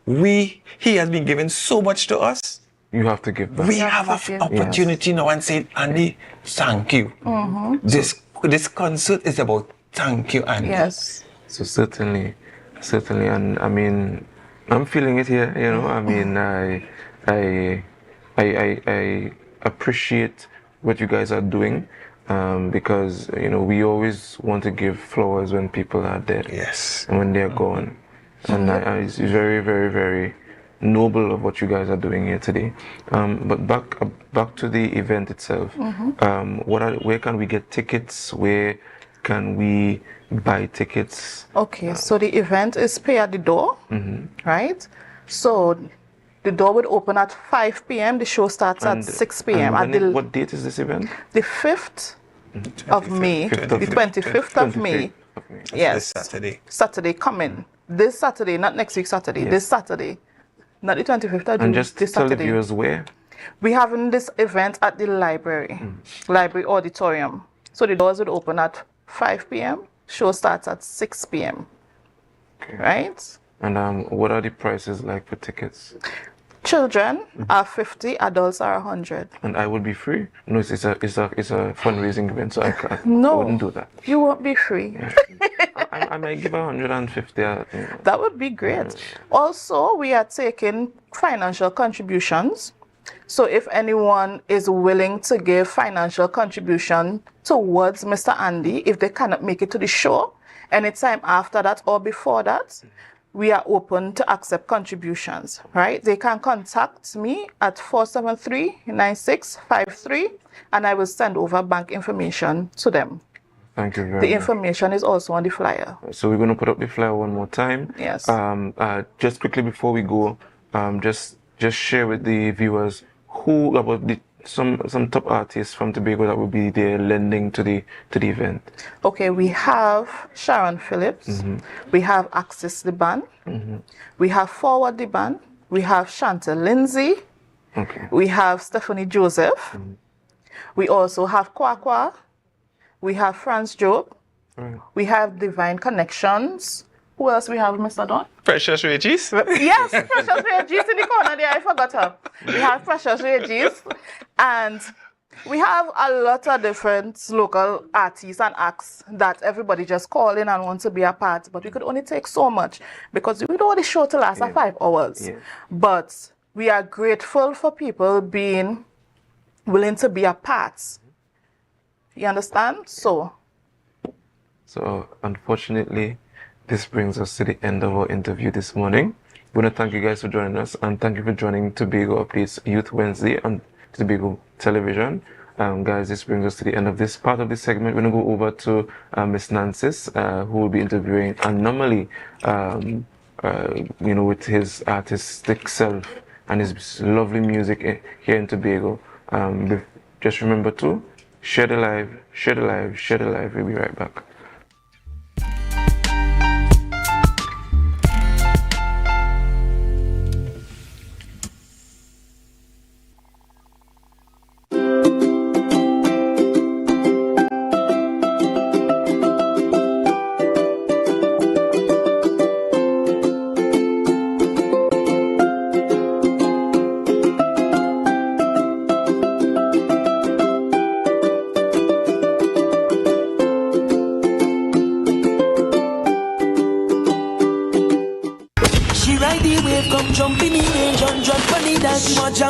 he has been given so much to us, you have to give back. We have an opportunity now and say, Andy, thank you. This concert is about thank you, Andy. Yes. So certainly, and I mean, I'm feeling it here. You know, I mean, I appreciate what you guys are doing, because you know we always want to give flowers when people are dead. Yes. And when they're gone, and it's very, very, very noble of what you guys are doing here today. But back to the event itself. Where can we get tickets? Where can we buy tickets? Okay, so the event is pay at the door, right? So the door would open at 5 p.m. The show starts at 6 p.m. What date is this event? The 5th of May. The 25th of May. Yes. Saturday. Saturday coming. This Saturday, not next week Saturday. This Saturday. Not the 25th of June. And just this tell Saturday. the viewers where? We're having this event at the library, library auditorium. So the doors would open at 5 p.m. Show starts at 6 p.m. Okay. Right? And what are the prices like for tickets? Children are 50, adults are 100. And I will be free? No, it's a fundraising event, so I wouldn't do that. You won't be free. Yeah. I might give 150. That would be great. Also, we are taking financial contributions. So if anyone is willing to give financial contribution towards Mr. Andy, if they cannot make it to the show, anytime after that or before that, we are open to accept contributions, right? They can contact me at 473-9653 and I will send over bank information to them. Thank you very much. The information is also on the flyer. So we're going to put up the flyer one more time. Yes. Just quickly before we go, just share with the viewers who about some top artists from Tobago that will be there lending to the event. Okay, we have Sharon Phillips, we have Axis the band, we have Forward the band, we have Chantal Lindsay, we have Stephanie Joseph, we also have Kwakwa, we have Franz Job, we have Divine Connections. Who else we have, Mr. Don? Precious Regis. Yes, Precious Regis in the corner there. I forgot her. We have Precious Regis. And we have a lot of different local artists and acts that everybody just call in and want to be a part. But we could only take so much because we don't want the show to last 5 hours. Yeah. But we are grateful for people being willing to be a part. You understand? So unfortunately, this brings us to the end of our interview this morning. We want to thank you guys for joining us and thank you for joining Tobago Updates Youth Wednesday on Tobago Television. Guys, this brings us to the end of this part of this segment. We're going to go over to Miss Nancis, who will be interviewing Anomaly, with his artistic self and his lovely music here in Tobago. Just remember to share the live, share the live, share the live. We'll be right back.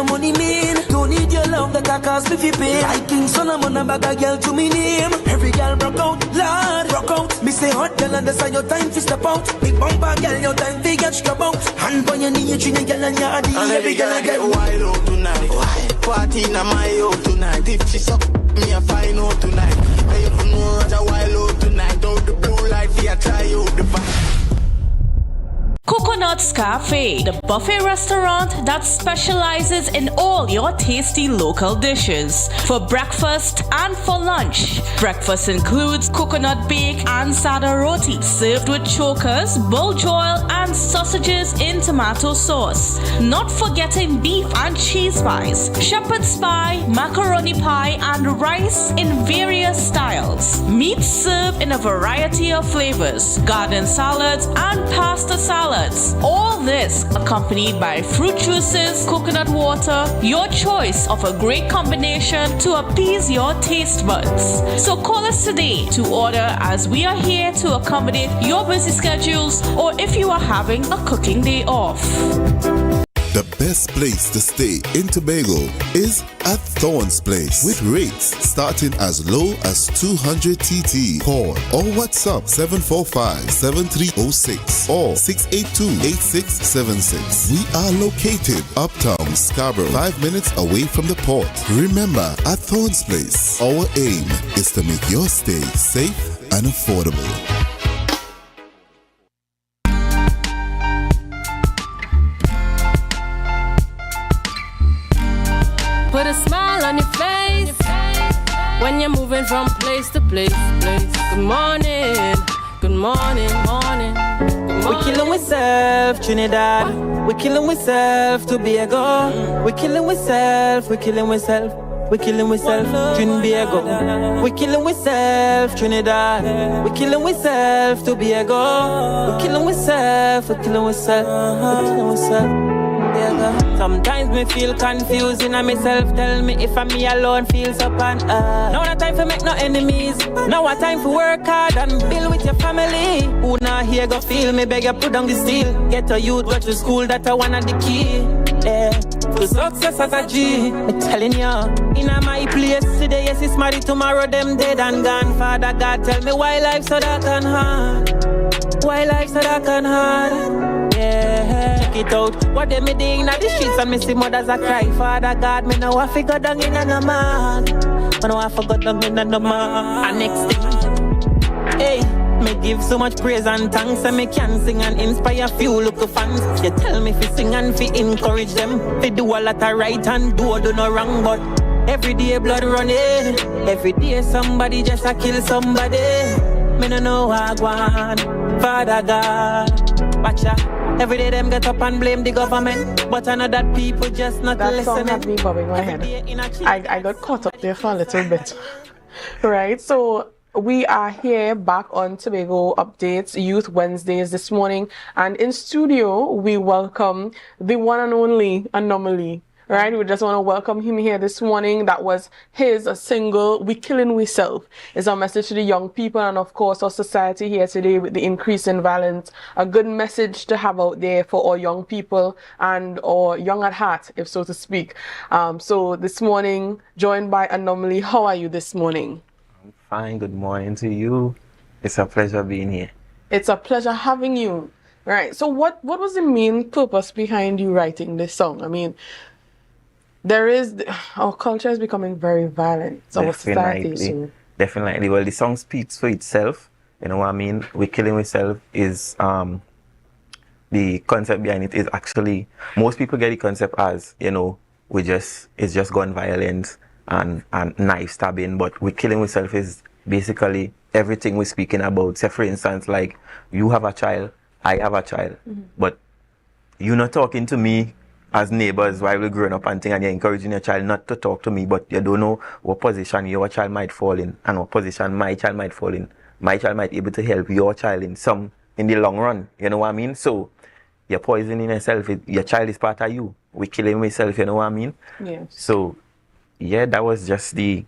Money mean, don't need your love that I cost me fi pay. Like King Solomon, a bag a girl to me name. Every girl broke out, Lord, broke out. Me say hot girl understand your time fi step out. Big bumper girl, your time fi get strap out. Hand on your knee, treat a girl and your body. And every girl I get wild out tonight. Why? Party in my out tonight. If she suck, me a find out tonight. I don't know what a wild out tonight. Out the blue light, fi a try out the back. Coconut's Cafe, the buffet restaurant that specializes in all your tasty local dishes. For breakfast and for lunch. Breakfast includes coconut bake and sada roti, served with chokers, bull joil, and sausages in tomato sauce. Not forgetting beef and cheese pies, shepherd's pie, macaroni pie, and rice in various styles. Meat served in a variety of flavors, garden salads, and pasta salads. All this accompanied by fruit juices, coconut water, your choice of a great combination to appease your taste buds. So call us today to order, as we are here to accommodate your busy schedules or if you are having a cooking day off. The best place to stay in Tobago is at Thorn's Place, with rates starting as low as 200 TT. Call or WhatsApp 745-7306 or 682-8676. We are located uptown Scarborough, 5 minutes away from the port. Remember, at Thorn's Place, our aim is to make your stay safe and affordable. Put a smile on your face when you're moving from place to place. Good morning, good morning, morning. We killing ourselves, Trinidad. We killing ourselves, Tobago. We killing ourselves, we killing ourselves. We killing ourselves, Tobago. We killing ourselves, Trinidad. We killing ourselves, Tobago. We killing ourselves, we killing ourselves, we killing ourselves. Sometimes me feel confusing and myself tell me if I'm me alone feels up and now not time for make no enemies. Now a time for work hard and build with your family. Who not here go feel me, beg you put down the steel. Get a youth, go to school, that a one of the key. Yeah, to success as a G, me telling you. In a my place today, yes it's married, tomorrow them dead and gone. Father God tell me why life so dark and hard. Why life so dark and hard. Yeah, check it out. What they me doing at the streets and me see mothers a cry. Father God, me know I figure down in a man. Me know I forgot down in a man. And next thing, hey, me give so much praise and thanks and me can sing and inspire few local fans. You tell me fi sing and fi encourage them. Fi do a lot of right and do no wrong, but every day blood running. Every day somebody just a kill somebody. Me no know how I want. Father God, watch out. Every day them get up and blame the government, but I know that people just not listening. That song had me bobbing my head. I got caught up there for a little bit. Right, so we are here back on Tobago Updates, Youth Wednesdays this morning, and in studio we welcome the one and only Anomaly. Right, we just want to welcome him here this morning. That was his single, We Killing We Self. It's our message to the young people and of course our society here today with the increase in violence. A good message to have out there for our young people and our young at heart, if so to speak. So this morning, joined by Anomaly, how are you this morning? I'm fine, good morning to you. It's a pleasure being here. It's a pleasure having you. Right, so what was the main purpose behind you writing this song? I mean, Our culture is becoming very violent. Our society. So. Definitely. Well, the song speaks for itself. You know what I mean? We killing ourselves is the concept behind it is actually, most people get the concept as, you know, it's just gun violence and knife stabbing, but we killing ourselves is basically everything we're speaking about. Say for instance, like you have a child, I have a child, but you're not talking to me as neighbors while we're growing up and thing, and you're encouraging your child not to talk to me, but you don't know what position your child might fall in and what position my child might fall in. My child might be able to help your child in the long run. You know what I mean? So you're poisoning yourself. Your child is part of you. We're killing myself. You know what I mean? Yes. So yeah, that was just the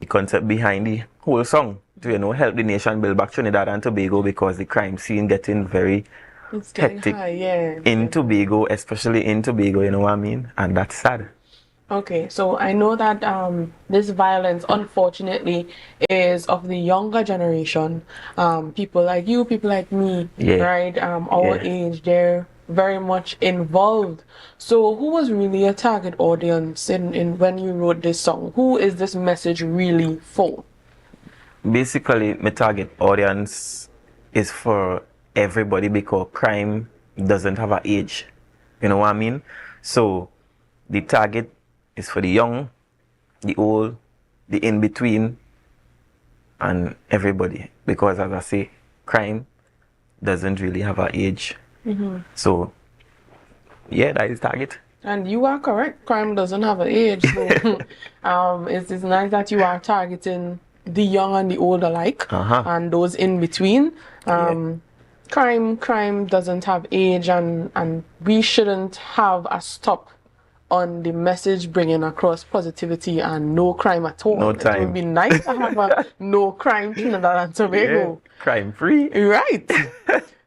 concept behind the whole song to, you know, help the nation build back Trinidad and Tobago, because the crime scene getting very hectic in Tobago, especially in Tobago, you know what I mean? And that's sad. Okay, so I know that this violence, unfortunately, is of the younger generation. People like you, people like me, right? Our age, they're very much involved. So who was really a target audience in when you wrote this song? Who is this message really for? Basically, my target audience is for everybody, because crime doesn't have an age. You know what I mean? So the target is for the young, the old, the in-between, and everybody. Because as I say, crime doesn't really have an age. So, yeah, that is target. And you are correct. Crime doesn't have an age. So, it's nice that you are targeting the young and the old alike, and those in between. Crime doesn't have age, and we shouldn't have a stop on the message bringing across positivity and no crime at all. No time. It would be nice to have a no crime Trinidad and Tobago. Crime free. Right.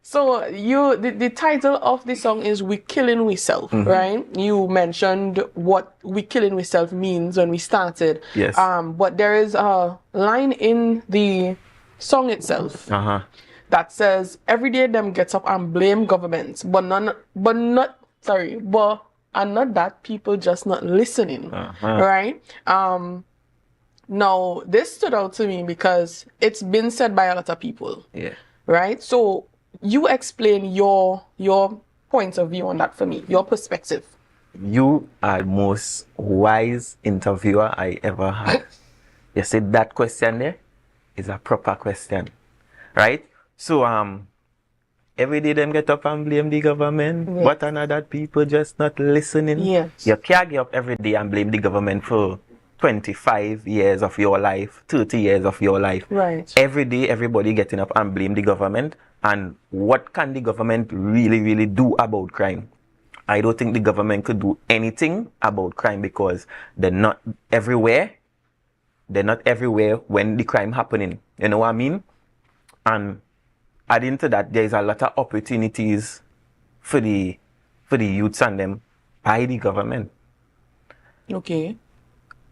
So the title of the song is We Killing We Self, right? You mentioned what we killing we self means when we started. Yes. But there is a line in the song itself that says, every day them gets up and blame governments, but not that people just not listening, right? Now this stood out to me because it's been said by a lot of people, right? So you explain your point of view on that for me, your perspective. You are the most wise interviewer I ever had. You said that question there is a proper question, right? So every day them get up and blame the government, but another people just not listening. Yes. You can't get up every day and blame the government for 25 years of your life, 30 years of your life. Right. Every day, everybody getting up and blame the government. And what can the government really, really do about crime? I don't think the government could do anything about crime, because they're not everywhere. They're not everywhere when the crime happening. You know what I mean? And adding to that, there's a lot of opportunities for the youths and them by the government. Okay.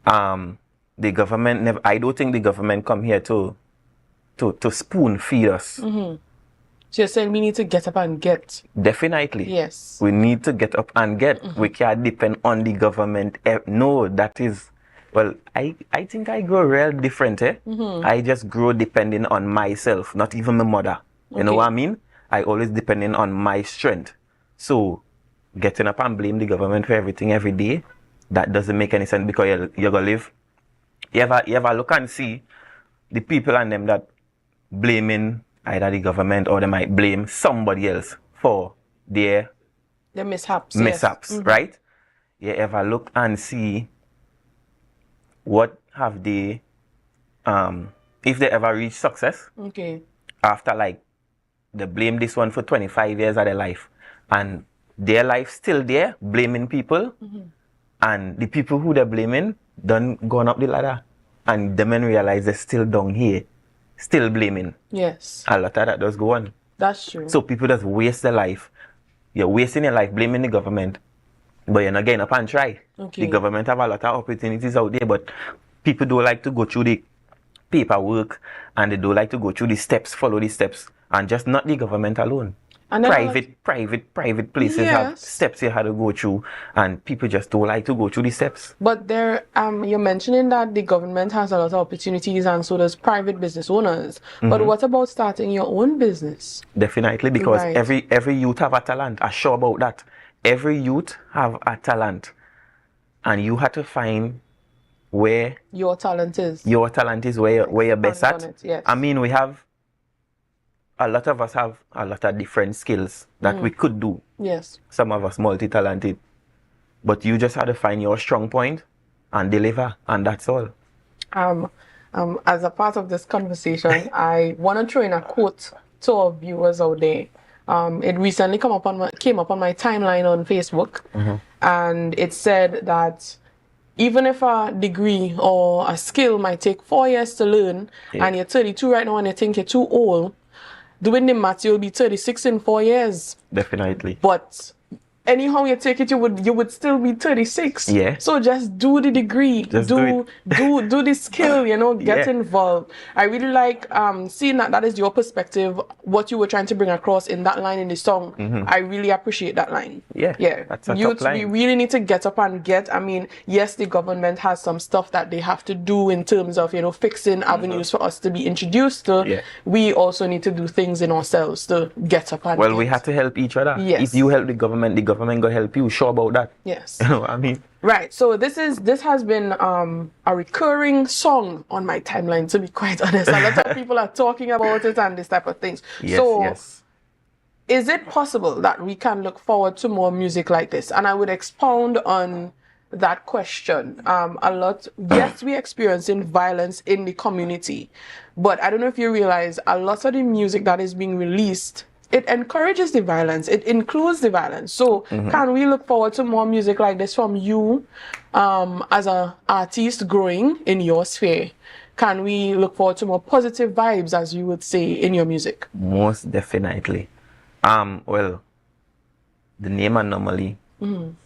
The government I don't think the government come here to spoon feed us. So you're saying we need to get up and get? Definitely. Yes. We need to get up and get. We can't depend on the government. No, that is, well, I think I grow real different. I just grow depending on myself, not even my mother. You know what I mean? I always depending on my strength. So getting up and blame the government for everything every day, that doesn't make any sense, because you're gonna live. You ever look and see the people and them that blaming either the government, or they might blame somebody else for their mishaps, right? You ever look and see what have they, if they ever reach success, after like they blame this one for 25 years of their life, and their life still there, blaming people, and the people who they're blaming done gone up the ladder, and them men realize they're still down here, still blaming. Yes. A lot of that does go on. That's true. So people just waste their life. You're wasting your life blaming the government, but you're not getting up and try. The government have a lot of opportunities out there, but people don't like to go through the paperwork, and they don't like to go through the steps, follow the steps, and just not the government alone. And private places have steps you had to go through, and people just don't like to go through the steps. But there, you're mentioning that the government has a lot of opportunities, and so does private business owners. But what about starting your own business? Definitely, because every youth have a talent. I'm sure about that. Every youth have a talent, and you have to find where your talent is. Your talent is where you're best at. Yes. I mean, a lot of us have a lot of different skills that we could do. Yes. Some of us multi-talented. But you just have to find your strong point and deliver, and that's all. As a part of this conversation, I want to throw in a quote to our viewers out there. It recently came up on my timeline on Facebook, and it said that even if a degree or a skill might take 4 years to learn, and you're 32 right now and you think you're too old, doing the math, you'll be 36 in 4 years. Definitely. But anyhow you take it, you would still be 36. Yeah. So just do the degree, do the skill, get involved. I really like seeing that is your perspective, what you were trying to bring across in that line in the song. I really appreciate that line. Yeah. That's a Youth, top line. we really need to get up and get. I mean, yes, the government has some stuff that they have to do in terms of fixing avenues for us to be introduced to. Yeah. We also need to do things in ourselves to get up and we have to help each other. Yes. If you help the government gonna help you. Sure about that. Yes. You know what I mean? Right. So this has been a recurring song on my timeline, to be quite honest. A lot of people are talking about it and this type of things. Yes. Is it possible that we can look forward to more music like this? And I would expound on that question a lot. Yes, we're experiencing violence in the community, but I don't know if you realize a lot of the music that is being released, it encourages the violence. It includes the violence. So can we look forward to more music like this from you as an artist growing in your sphere? Can we look forward to more positive vibes, as you would say, in your music? Most definitely. Well, the name Anomaly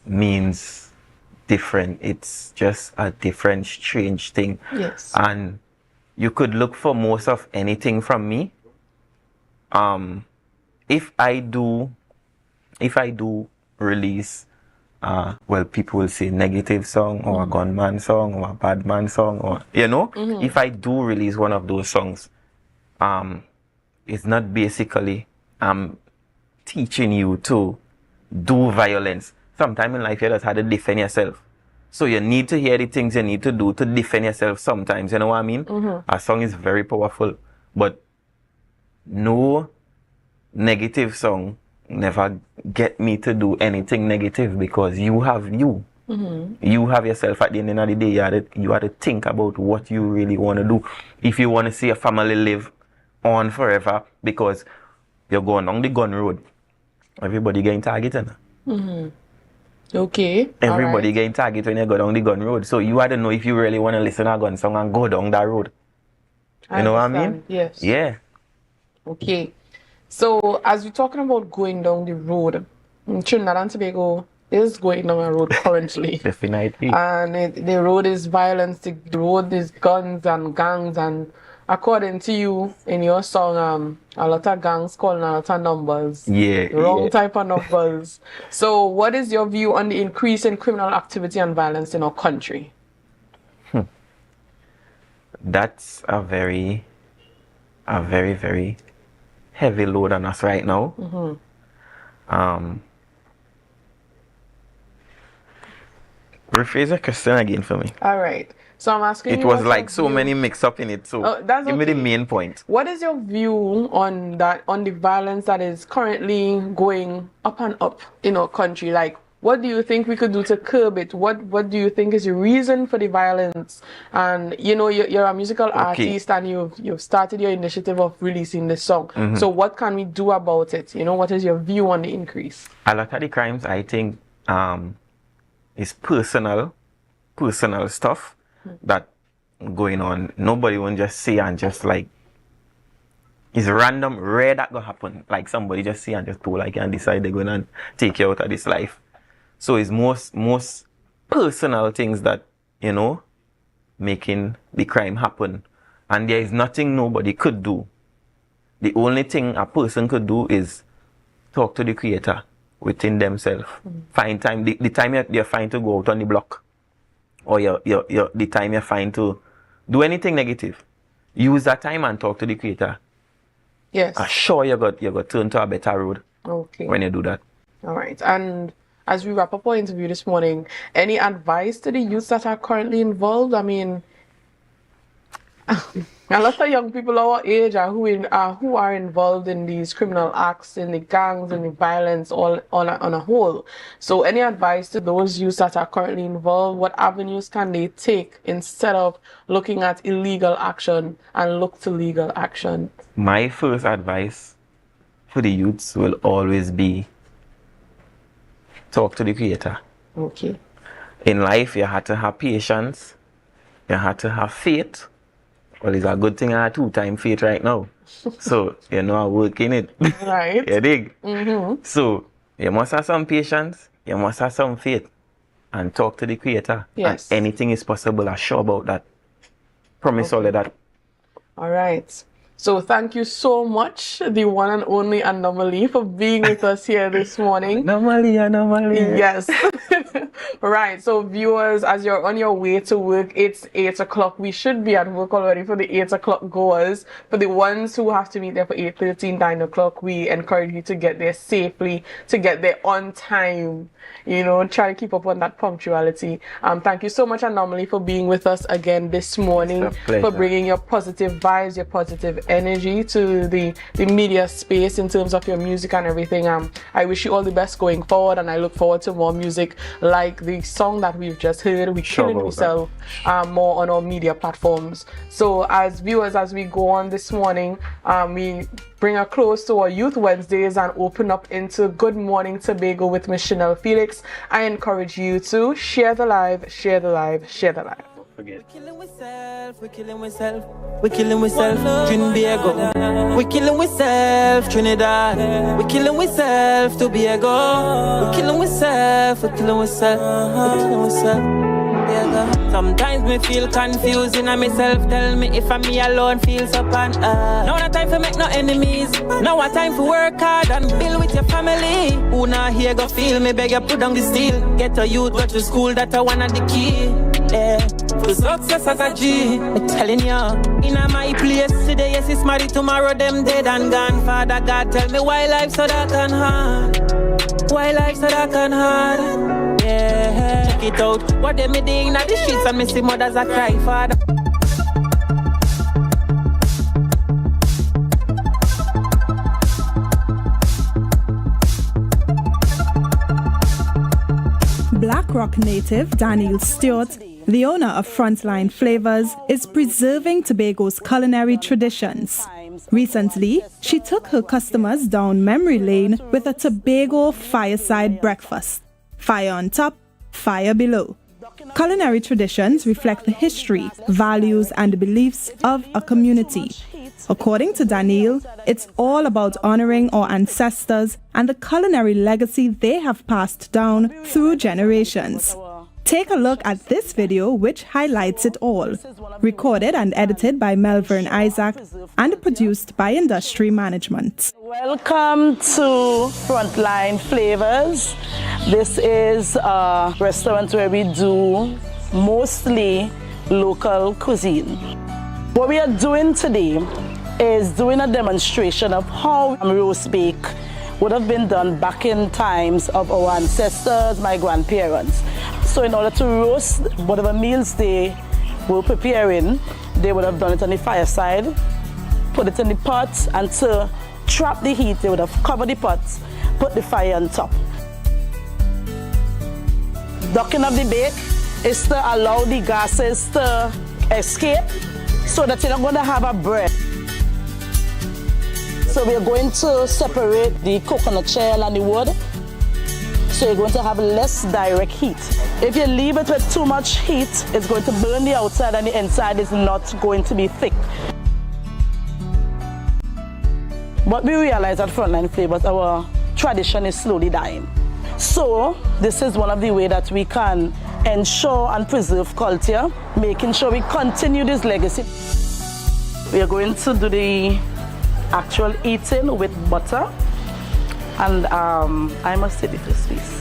means different. It's just a different, strange thing. Yes. And you could look for most of anything from me. If I do release, people will say negative song or a gunman song or a bad man song, or if I do release one of those songs, it's not basically teaching you to do violence. Sometime in life you just have to defend yourself. So you need to hear the things you need to do to defend yourself sometimes, you know what I mean? A song is very powerful, but no negative song never get me to do anything negative, because you have you. You have yourself. At the end of the day, you have to think about what you really want to do. If you want to see a family live on forever, because you're going on the gun road, everybody getting targeted. Okay. Everybody getting targeted when you go down the gun road. So you have to know if you really want to listen to a gun song and go down that road. You know what I mean? Yes. Yeah. Okay. So, as we're talking about going down the road, Trinidad and Tobago is going down a road currently. Definitely. And the road is violence, the road is guns and gangs, and according to you, in your song, a lot of gangs calling a lot of numbers. Wrong type of numbers. So, what is your view on the increase in criminal activity and violence in our country? That's a very, very heavy load on us right now. Rephrase the question again for me. All right. So I'm asking you. It was like so many mix up in it. So give me the main point. What is your view on that, on the violence that is currently going up and up in our country? Like, what do you think we could do to curb it? What do you think is the reason for the violence? And you're a musical artist, and you've started your initiative of releasing this song. So what can we do about it? What is your view on the increase? A lot of the crimes, I think, is personal stuff that going on. Nobody won't just say and just like, it's random, rare that gonna happen. Like somebody just say and just do like and decide they're gonna take you out of this life. So it's most personal things that, making the crime happen. And there is nothing nobody could do. The only thing a person could do is talk to the creator within themselves. Find time, the time you're fine to go out on the block, or the time you're fine to do anything negative. Use that time and talk to the creator. Yes. I'm sure you got turn to a better road. Okay. When you do that. All right. And as we wrap up our interview this morning, any advice to the youths that are currently involved? I mean, a lot of young people our age who are involved in these criminal acts, in the gangs, and the violence all on a whole. So any advice to those youths that are currently involved? What avenues can they take instead of looking at illegal action and look to legal action? My first advice for the youths will always be talk to the creator. Okay. In life, you have to have patience. You have to have faith. Well, it's a good thing I have 2-time faith right now. So, you know, I work in it. Right. You dig? Mm-hmm. So, you must have some patience. You must have some faith. And talk to the creator. Yes. And anything is possible. I'm sure about that. Promise all of that. All right. So thank you so much, the one and only Anomaly, for being with us here this morning. Anomaly. Yes. Right. So viewers, as you're on your way to work, it's 8 o'clock. We should be at work already for the 8 o'clock goers. For the ones who have to meet there for 8:30, 9 o'clock, we encourage you to get there safely, to get there on time. You know, try to keep up on that punctuality. Thank you so much, Anomaly, for being with us again this morning, for bringing your positive vibes, your positive energy to the media space in terms of your music and everything. I wish you all the best going forward, and I look forward to more music like the song that we've just heard. We killing ourselves more on our media platforms. So as viewers, as we go on this morning, we bring a close to our Youth Wednesdays and open up into Good Morning Tobago with Miss Chanel Felix. I encourage you to share the live, share the live, share the live. We're killing ourselves, we're killing ourselves, Tobago. We're killing ourselves, Trinidad. We're killing ourselves, Tobago. We're killing ourselves, we're killing ourselves, we're killing ourselves. Sometimes me feel confusing and myself tell me if I'm me alone feels up and now not time for make no enemies. Now a time for work hard and build with your family. Who not here go feel me, beg you put down the steel. Get a youth, go to school, that's a one of the key. Yeah, for success as a G, I'm telling ya. In my place today, yes it's married, tomorrow them dead and gone. Father God tell me why life so dark and hard. Why life so dark and hard. Yeah, check it out. What them me doing at the streets and me see mothers a cry, Father. Black Rock native Daniel Stewart, the owner of Frontline Flavors, is preserving Tobago's culinary traditions. Recently, she took her customers down memory lane with a Tobago fireside breakfast. Fire on top, fire below. Culinary traditions reflect the history, values, and beliefs of a community. According to Daniel, it's all about honoring our ancestors and the culinary legacy they have passed down through generations. Take a look at this video which highlights it all. Recorded and edited by Melvern Isaac and produced by Industry Management. Welcome to Frontline Flavors. This is a restaurant where we do mostly local cuisine. What we are doing today is doing a demonstration of how roast bake would have been done back in times of our ancestors, my grandparents. So in order to roast whatever meals they were preparing, they would have done it on the fireside, put it in the pot, and to trap the heat, they would have covered the pot, put the fire on top. Ducking of the bake is to allow the gases to escape so that you're not going to have a bread. So we're going to separate the coconut shell and the wood. So you're going to have less direct heat. If you leave it with too much heat, it's going to burn the outside and the inside is not going to be thick. But we realize at Frontline Flavors, our tradition is slowly dying. So this is one of the ways that we can ensure and preserve culture, making sure we continue this legacy. We are going to do the actual eating with butter And I must say the first piece.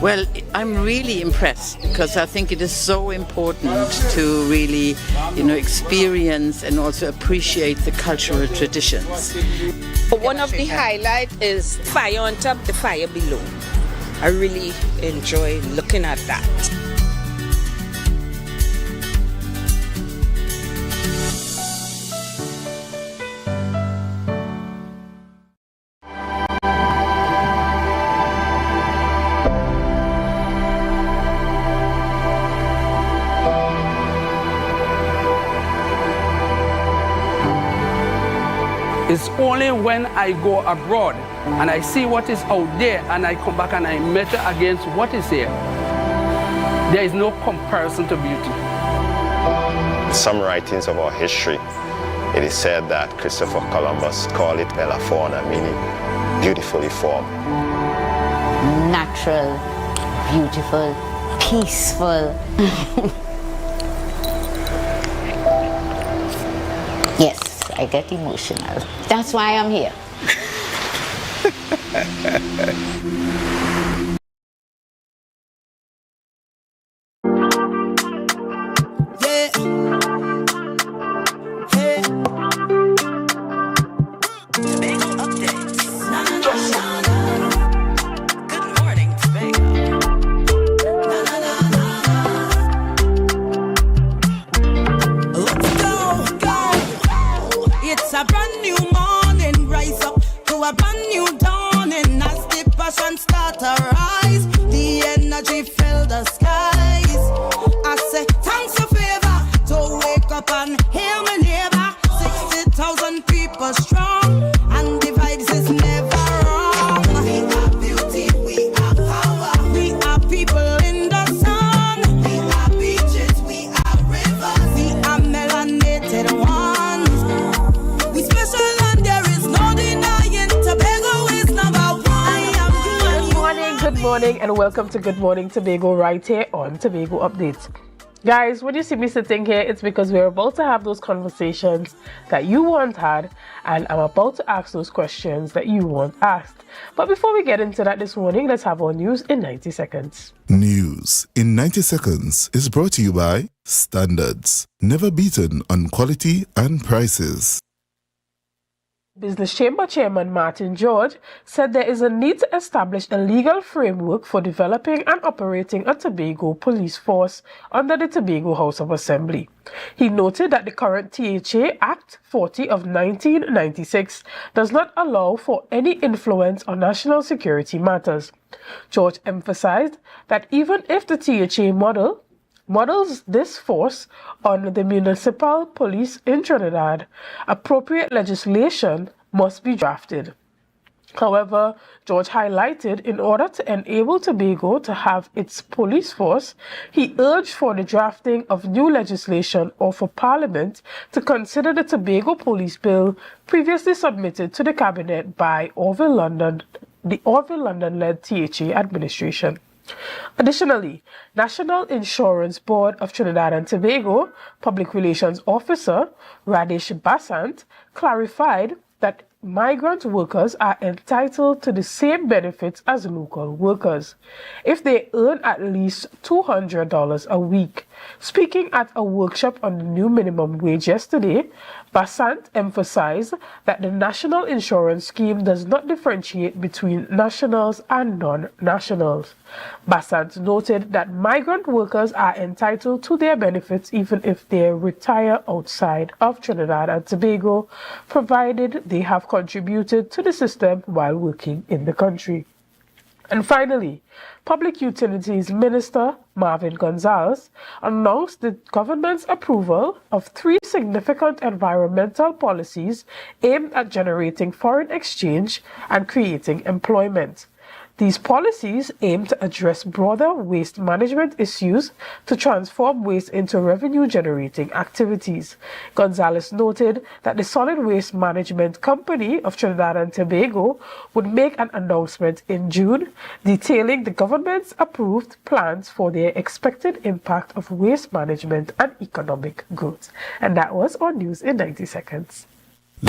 Well, I'm really impressed because I think it is so important to really, experience and also appreciate the cultural traditions. One of the highlights is fire on top, the fire below. I really enjoy looking at that. It's only when I go abroad and I see what is out there and I come back and I measure against what is here. There is no comparison to beauty. Some writings of our history, it is said that Christopher Columbus called it Bella Fauna, meaning beautifully formed. Natural, beautiful, peaceful. Yes. I get emotional. That's why I'm here. It's a brand new morning, rise up to a brand new dawning. As the passion start to rise, the energy fill the skies. I say thanks for favor to wake up and hear me neighbor. 60,000 people strong, and the vibes is never wrong. We are beauty, we are power, we are people in the sun. We are beaches, we are rivers, we are melanated ones. Good morning and welcome to Good Morning Tobago right here on Tobago Updates. Guys, when you see me sitting here, it's because we're about to have those conversations that you want had, and I'm about to ask those questions that you want asked. But before we get into that this morning, let's have our news in 90 seconds. News in 90 seconds is brought to you by Standards, never beaten on quality and prices. Business Chamber Chairman Martin George said there is a need to establish a legal framework for developing and operating a Tobago police force under the Tobago House of Assembly. He noted that the current THA Act 40 of 1996 does not allow for any influence on national security matters. George emphasized that even if the THA models this force on the municipal police in Trinidad, appropriate legislation must be drafted. However, George highlighted in order to enable Tobago to have its police force, he urged for the drafting of new legislation or for Parliament to consider the Tobago Police Bill previously submitted to the Cabinet by the Orville London-led THA administration. Additionally, National Insurance Board of Trinidad and Tobago Public Relations Officer Radesh Basant clarified that migrant workers are entitled to the same benefits as local workers if they earn at least $200 a week. Speaking at a workshop on the new minimum wage yesterday, Basant emphasized that the national insurance scheme does not differentiate between nationals and non-nationals. Basant noted that migrant workers are entitled to their benefits even if they retire outside of Trinidad and Tobago, provided they have contributed to the system while working in the country. And finally, Public Utilities Minister Marvin Gonzalez announced the government's approval of 3 significant environmental policies aimed at generating foreign exchange and creating employment. These policies aim to address broader waste management issues to transform waste into revenue-generating activities. Gonzalez noted that the Solid Waste Management Company of Trinidad and Tobago would make an announcement in June detailing the government's approved plans for their expected impact of waste management and economic growth. And that was our news in 90 seconds.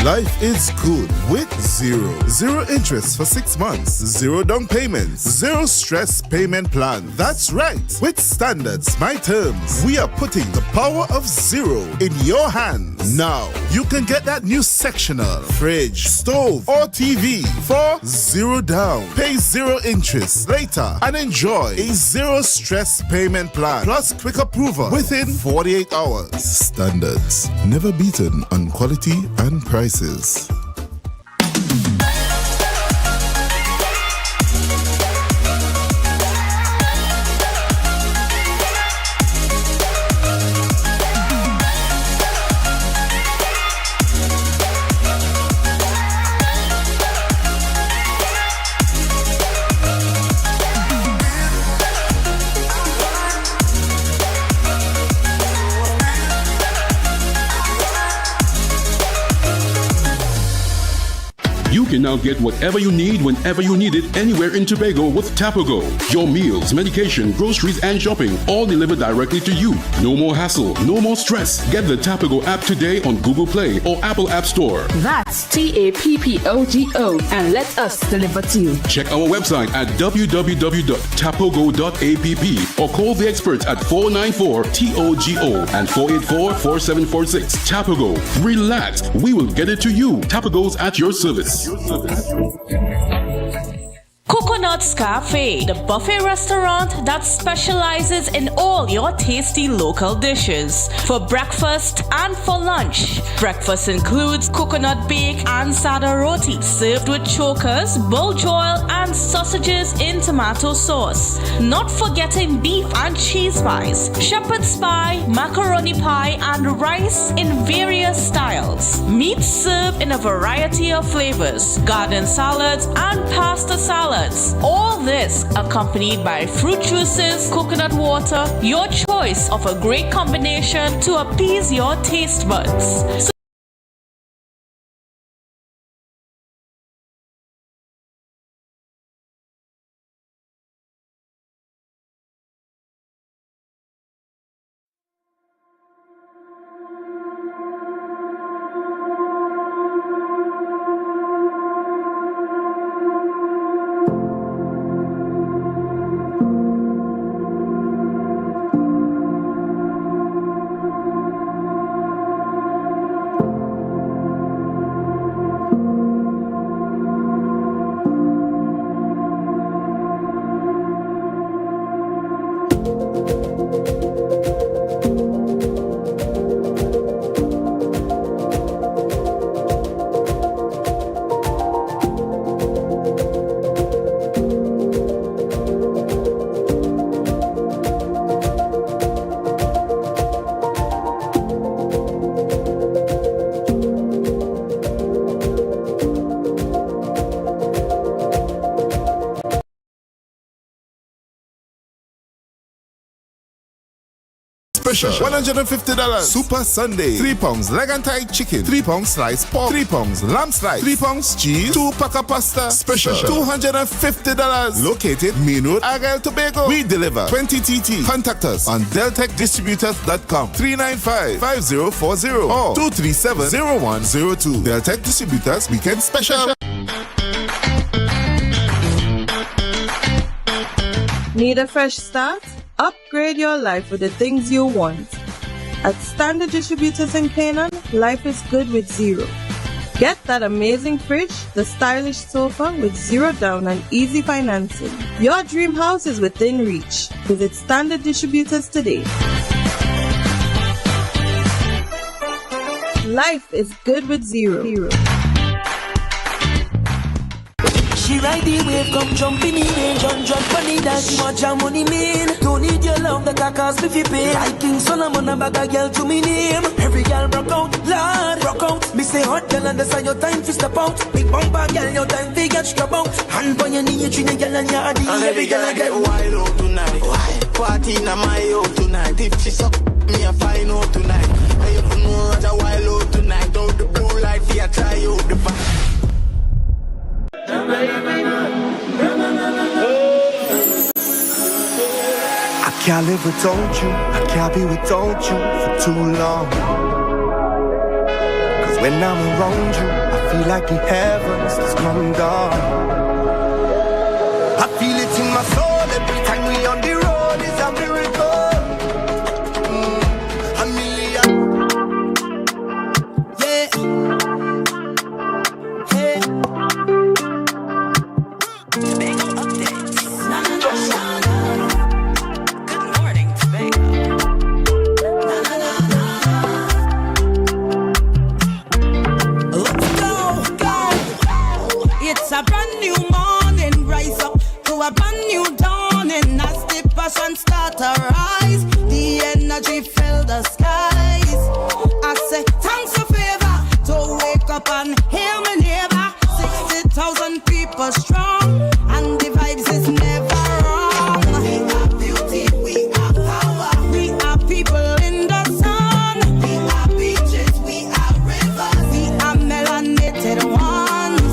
Life is good with Zero. Zero interest for 6 months. Zero down payments. Zero stress payment plan. That's right. With Standards My Terms, we are putting the power of zero in your hands. Now, you can get that new sectional, fridge, stove, or TV for zero down. Pay zero interest later and enjoy a zero stress payment plan plus quick approval within 48 hours. Standards. Never beaten on quality and prices. You can now get whatever you need whenever you need it anywhere in Tobago with Tobago. Your meals, medication, groceries, and shopping all delivered directly to you. No more hassle, no more stress. Get the Tobago app today on Google Play or Apple App Store. That's TAPPOGO and let us deliver to you. Check our website at www.tapogo.app or call the experts at 494-TOGO and 484-4746. Tobago. Relax. We will get it to you. Tobago's at your service. Coconut's Cafe, the buffet restaurant that specializes in all your tasty local dishes. For breakfast and for lunch. Breakfast includes coconut bake and sada roti, served with chokers, buljoil, and sausages in tomato sauce. Not forgetting beef and cheese pies, shepherd's pie, macaroni pie, and rice in various styles. Meat served in a variety of flavors, garden salads, and pasta salads. All this accompanied by fruit juices, coconut water, your choice of a great combination to appease your taste buds. Special $150 Super Sunday, 3 pounds leg and thigh chicken, 3 pounds sliced pork, 3 pounds lamb slice, 3 pounds cheese, 2 pack of pasta. Special $250 located Main Road, Argyle, Tobago. We deliver 20 TT. Contact us on deltecdistributors.com 395-5040 or 237-0102. Deltec Distributors Weekend Special. Need a fresh start? Upgrade your life with the things you want. At Standard Distributors in Canaan, life is good with zero. Get that amazing fridge, the stylish sofa with zero down and easy financing. Your dream house is within reach. Visit Standard Distributors today. Life is good with zero. She ride the wave, come jumping in range, 100 money, that's much your money mean. Don't need your love, that can cost me 50 pay. Like King Solomon, a bag a girl to me name. Every girl broke out, Lord, broke out. Me say hot girl, understand your time to step out. Big bumper girl, your time to get catch your bounce. Hand on your knee, you treat a girl and yardy. Every girl I get wild out tonight. Party in my out tonight. If she suck me, I find out tonight. And you don't know what a wild out tonight. Out the blue light, yeah, try out the back. I can't live without you, I can't be without you for too long. Cause when I'm around you, I feel like the heavens just come down. I feel it in my soul every time we on the road is a miracle. A million. Yeah. Hey. Tobago updates. Na na na na. Good morning, Tobago. Na na na na. Let's go, go. It's a brand new morning. Rise up to a brand new dawning. As the passion start to rise, the energy fill the skies. I say thanks for favor to wake up and hear my neighbor. 60,000 people strong, and the vibes is never wrong. We are beauty, we are power, we are people in the sun. We are beaches, we are rivers, we are melanated ones.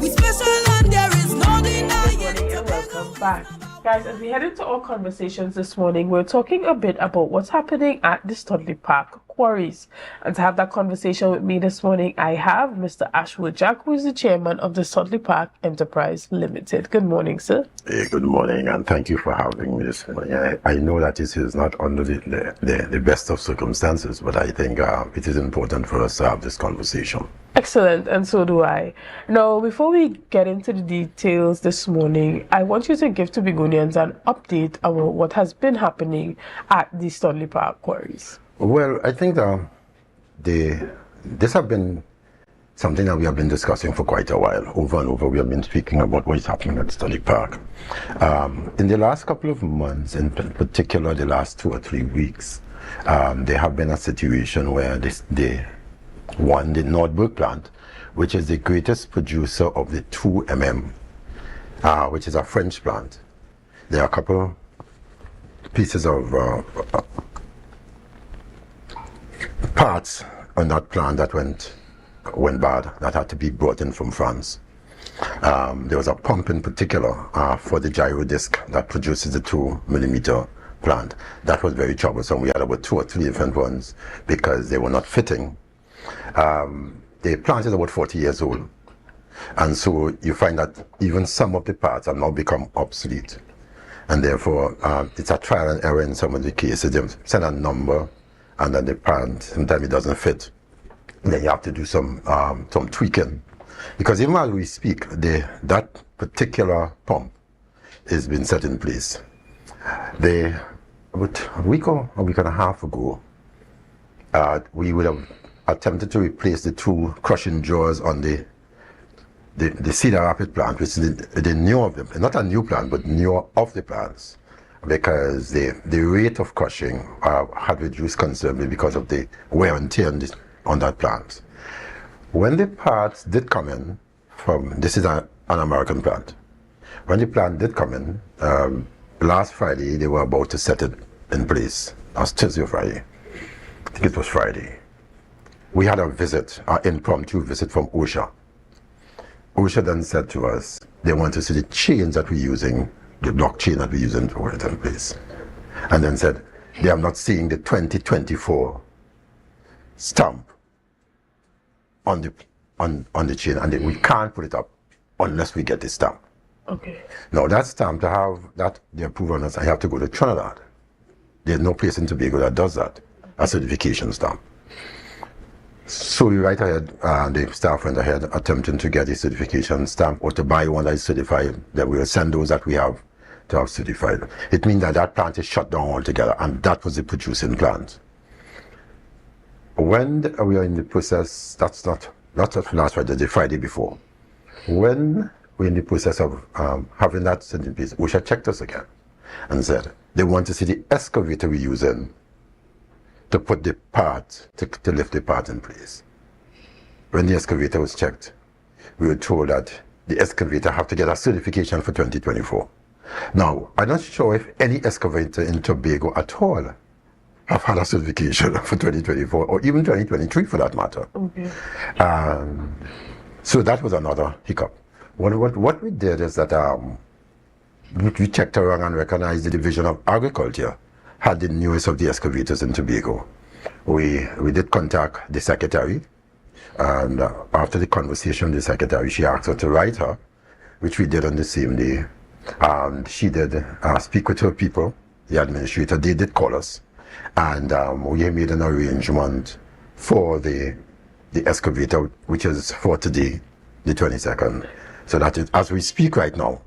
We special and there is no denying. Welcome back. Guys, as we head into our conversations this morning, we're talking a bit about what's happening at the Studley Park quarries. And to have that conversation with me this morning, I have Mr. Ashwood Jack, who is the chairman of the Studley Park Enterprise Limited. Good morning, sir. Hey, good morning, and thank you for having me this morning. I know that this is not under the best of circumstances, but I think it is important for us to have this conversation. Excellent, and so do I. Now, before we get into the details this morning, I want you to give Tobagonians an update about what has been happening at the Studley Park quarries. Well, I think this has been something that we have been discussing for quite a while. Over and over, we have been speaking about what is happening at Studley Park. In the last couple of months, in particular the last 2 or 3 weeks, there have been a situation where the Nordberg plant, which is the greatest producer of the 2mm, which is a French plant. There are a couple pieces of parts on that plant that went bad, that had to be brought in from France. There was a pump in particular for the gyro disc that produces the 2mm plant. That was very troublesome. We had about 2 or 3 different ones because they were not fitting. The plant is about 40 years old, and so you find that even some of the parts have now become obsolete, and therefore it's a trial and error in some of the cases. They send a number and then the plant, sometimes it doesn't fit. Then you have to do some tweaking, because even while we speak, that particular pump has been set in place. About a week and a half ago, we would have attempted to replace the 2 crushing jaws on the Cedar Rapid plant, which is the new of them, not a new plant, but newer of the plants, because the rate of crushing had reduced considerably because of the wear and tear on that plant. When the parts did come in this is an American plant. When the plant did come in, last Friday, they were about to set it in place. That was Thursday or Friday. I think it was Friday. We had a visit, an impromptu visit from OSHA. OSHA then said to us, they want to see the chains that we're using, the blockchain that we're using to put it in place. And then said, they are not seeing the 2024 stamp on the chain, and we can't put it up unless we get the stamp. Okay. Now that stamp, to have that, the approval on us, I have to go to Trinidad. There's no place in Tobago that does that, a certification stamp. So we right ahead, the staff went ahead attempting to get a certification stamp or to buy one that is certified. Then we will send those that we have to have certified. It means that plant is shut down altogether, and that was the producing plant. When we are in the process, that's not last Friday, the Friday before. When we're in the process of having that set in place, OSHA checked us again and said they want to see the excavator we're using to put the part, to lift the part in place. When the excavator was checked, we were told that the excavator have to get a certification for 2024. Now, I'm not sure if any excavator in Tobago at all have had a certification for 2024 or even 2023 for that matter. Okay. So that was another hiccup. What we did is that we checked around and recognized the Division of Agriculture had the newest of the excavators in Tobago. We did contact the secretary, and after the conversation with the secretary, she asked her to write her, which we did on the same day. She did speak with her people, the administrator. They did call us, and we made an arrangement for the excavator, which is for today, the 22nd. So that is, as we speak right now,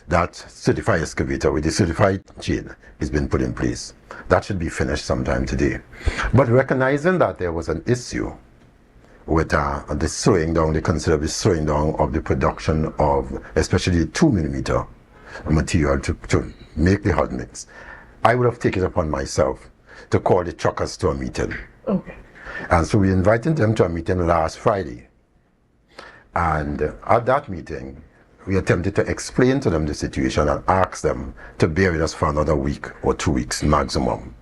that certified excavator with the certified chain has been put in place. That should be finished sometime today. But recognizing that there was an issue with the slowing down, the considerable slowing down of the production of especially the 2mm material to make the hot mix, I would have taken it upon myself to call the truckers to a meeting. Okay. And so we invited them to a meeting last Friday. And at that meeting, we attempted to explain to them the situation and ask them to bear with us for another week or 2 weeks maximum.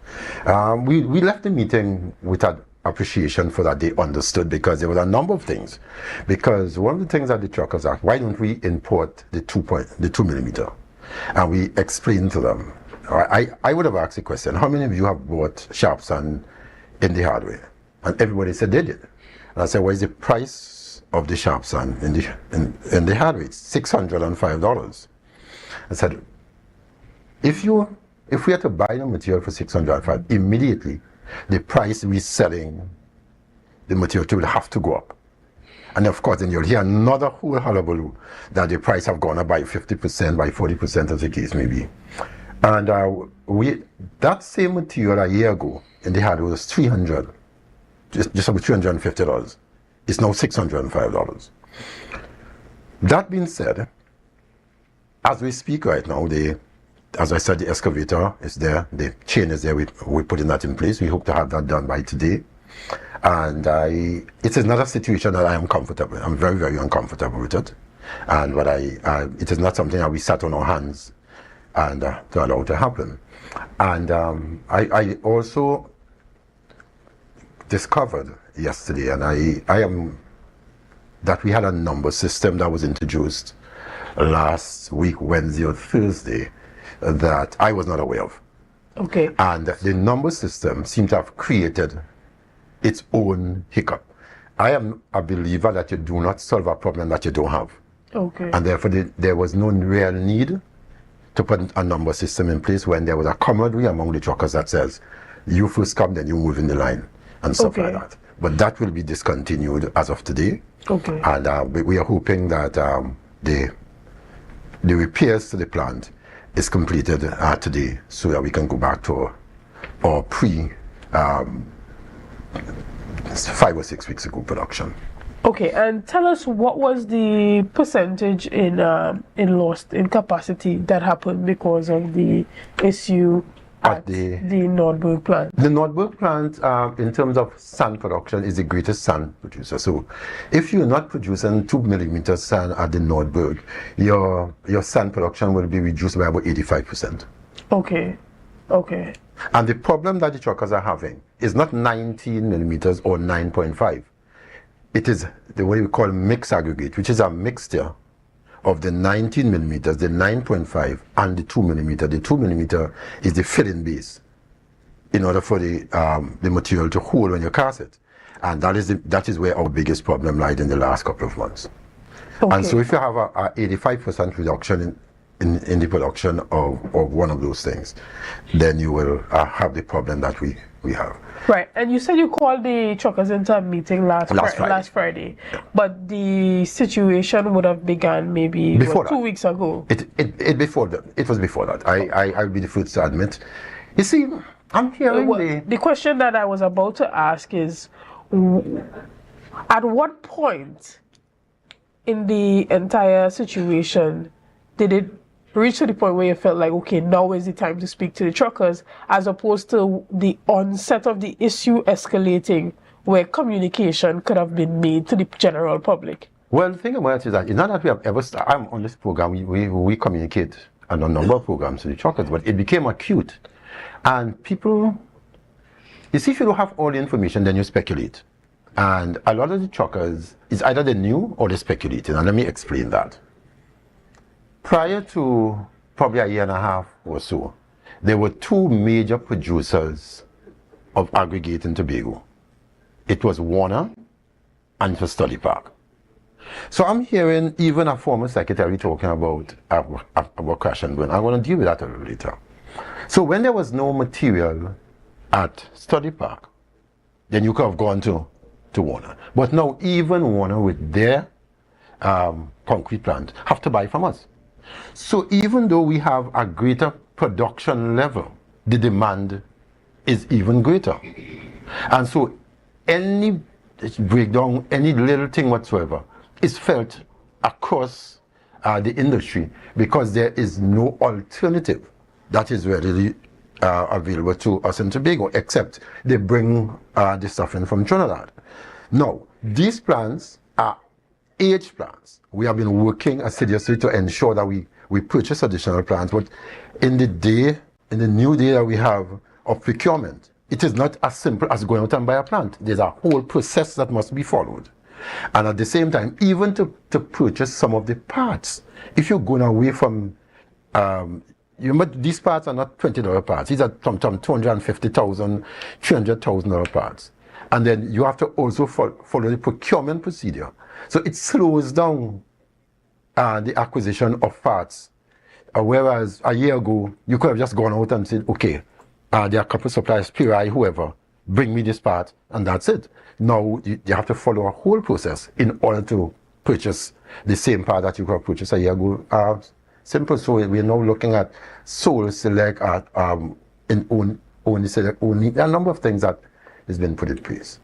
We left the meeting with an appreciation for that they understood, because there was a number of things. Because one of the things that the truckers asked, why don't we import the 2mm? And we explained to them. I would have asked the question, how many of you have bought sharp sand in the hardware? And everybody said they did. And I said, what is the price of the sharp sand in the hardware? It's $605. I said, if we had to buy the material for $605, immediately the price we're selling the material to will have to go up. And of course, then you'll hear another whole hullabaloo that the price have gone up by 50%, by 40%, as the case may be. And that same material a year ago in the hardware was $300, just over $350. It's now $605. That being said, as we speak right now, as I said, the excavator is there, the chain is there, we're putting that in place. We hope to have that done by today. And it is not a situation that I am comfortable with. I'm very, very uncomfortable with it. And it is not something that we sat on our hands and to allow to happen. And I also discovered yesterday, and that we had a number system that was introduced last week, Wednesday or Thursday, that I was not aware of. Okay. And the number system seemed to have created its own hiccup. I am a believer that you do not solve a problem that you don't have. Okay. And therefore there was no real need to put a number system in place when there was a camaraderie among the truckers that says, you first come, then you move in the line, and stuff like that. But that will be discontinued as of today. Okay. And we are hoping that the repairs to the plant is completed today, so that we can go back to our 5 or 6 weeks ago production. Okay, and tell us, what was the percentage in lost in capacity that happened because of the issue at the Nordberg plant? The Nordberg plant, in terms of sand production, is the greatest sand producer. So if you're not producing 2mm sand at the Nordberg, your sand production will be reduced by about 85%. Okay. Okay. And the problem that the truckers are having is not 19mm or 9.5. It is the way we call mixed aggregate, which is a mixture of the 19mm, the 9.5, and the 2mm. The 2mm is the filling base in order for the material to hold when you cast it. And that is where our biggest problem lied in the last couple of months. Okay. And so if you have a 85% reduction in the production of one of those things, then you will have the problem that we have. Right, and you said you called the truckers into a meeting last Friday, but the situation would have begun maybe 2 weeks ago. It was before that. I'll be the first to admit. You see, I'm hearing the question that I was about to ask is, at what point in the entire situation did it reach to the point where you felt like, okay, now is the time to speak to the truckers, as opposed to the onset of the issue escalating, where communication could have been made to the general public? Well, the thing about it is that it's not that we have ever I'm on this program, we communicate on a number of programs with the truckers, but it became acute. And people, you see, if you don't have all the information, then you speculate. And a lot of the truckers, it's either they knew or they speculated. And let me explain that. Prior to probably a year and a half or so, there were two major producers of aggregate in Tobago. It was Warner and it was Study Park. So I'm hearing even a former secretary talking about crash and burn. I'm going to deal with that a little later. So when there was no material at Study Park, then you could have gone to Warner. But now even Warner with their concrete plant have to buy from us. So even though we have a greater production level, the demand is even greater. And so any breakdown, any little thing whatsoever, is felt across the industry because there is no alternative that is readily available to us in Tobago, except they bring the stuff in from Trinidad. Now, these plants are aged plants. We have been working assiduously to ensure that we purchase additional plants, but in the new day that we have of procurement, it is not as simple as going out and buy a plant. There's a whole process that must be followed. And at the same time, even to purchase some of the parts, if you're going away from, these parts are not $20 parts. These are some $250,000, $300,000 parts. And then you have to also follow the procurement procedure. So it slows down the acquisition of parts. Whereas a year ago, you could have just gone out and said, okay, there are a couple of suppliers, PRI, whoever, bring me this part, and that's it. Now you have to follow a whole process in order to purchase the same part that you could have purchased a year ago. Simple. So we're now looking at sole select, only select, only a number of things that has been put in place.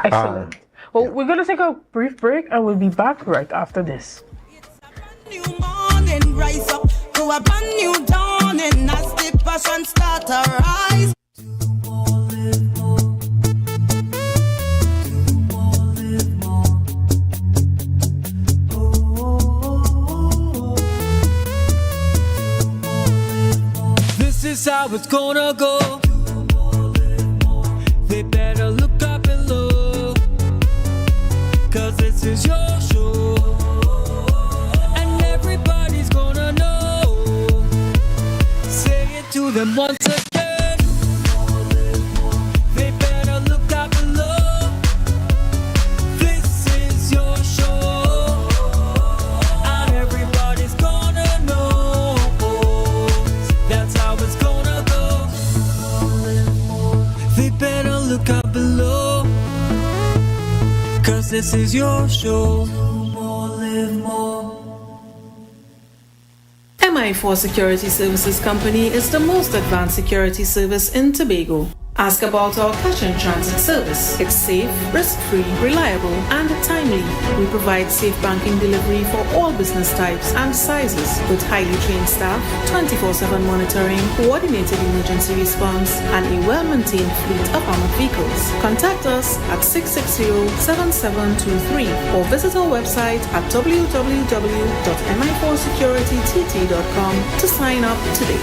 Excellent. Well, we're going to take a brief break and we'll be back right after this. New morning, rise up to a brand new dawning as the passion start to rise. This is how it's gonna go. They better look up and look, 'cause this is your show, and everybody's gonna know. Say it to them once again. They better look up and look. This is your show, and everybody's gonna know. That's how it's gonna go. They better look up below, 'cause this is your show. Live more. MI4 Security Services Company is the most advanced security service in Tobago. Ask about our cash and transit service. It's safe, risk-free, reliable, and timely. We provide safe banking delivery for all business types and sizes with highly trained staff, 24/7 monitoring, coordinated emergency response, and a well-maintained fleet of armored vehicles. Contact us at 660-7723 or visit our website at www.mi4securitytt.com to sign up today.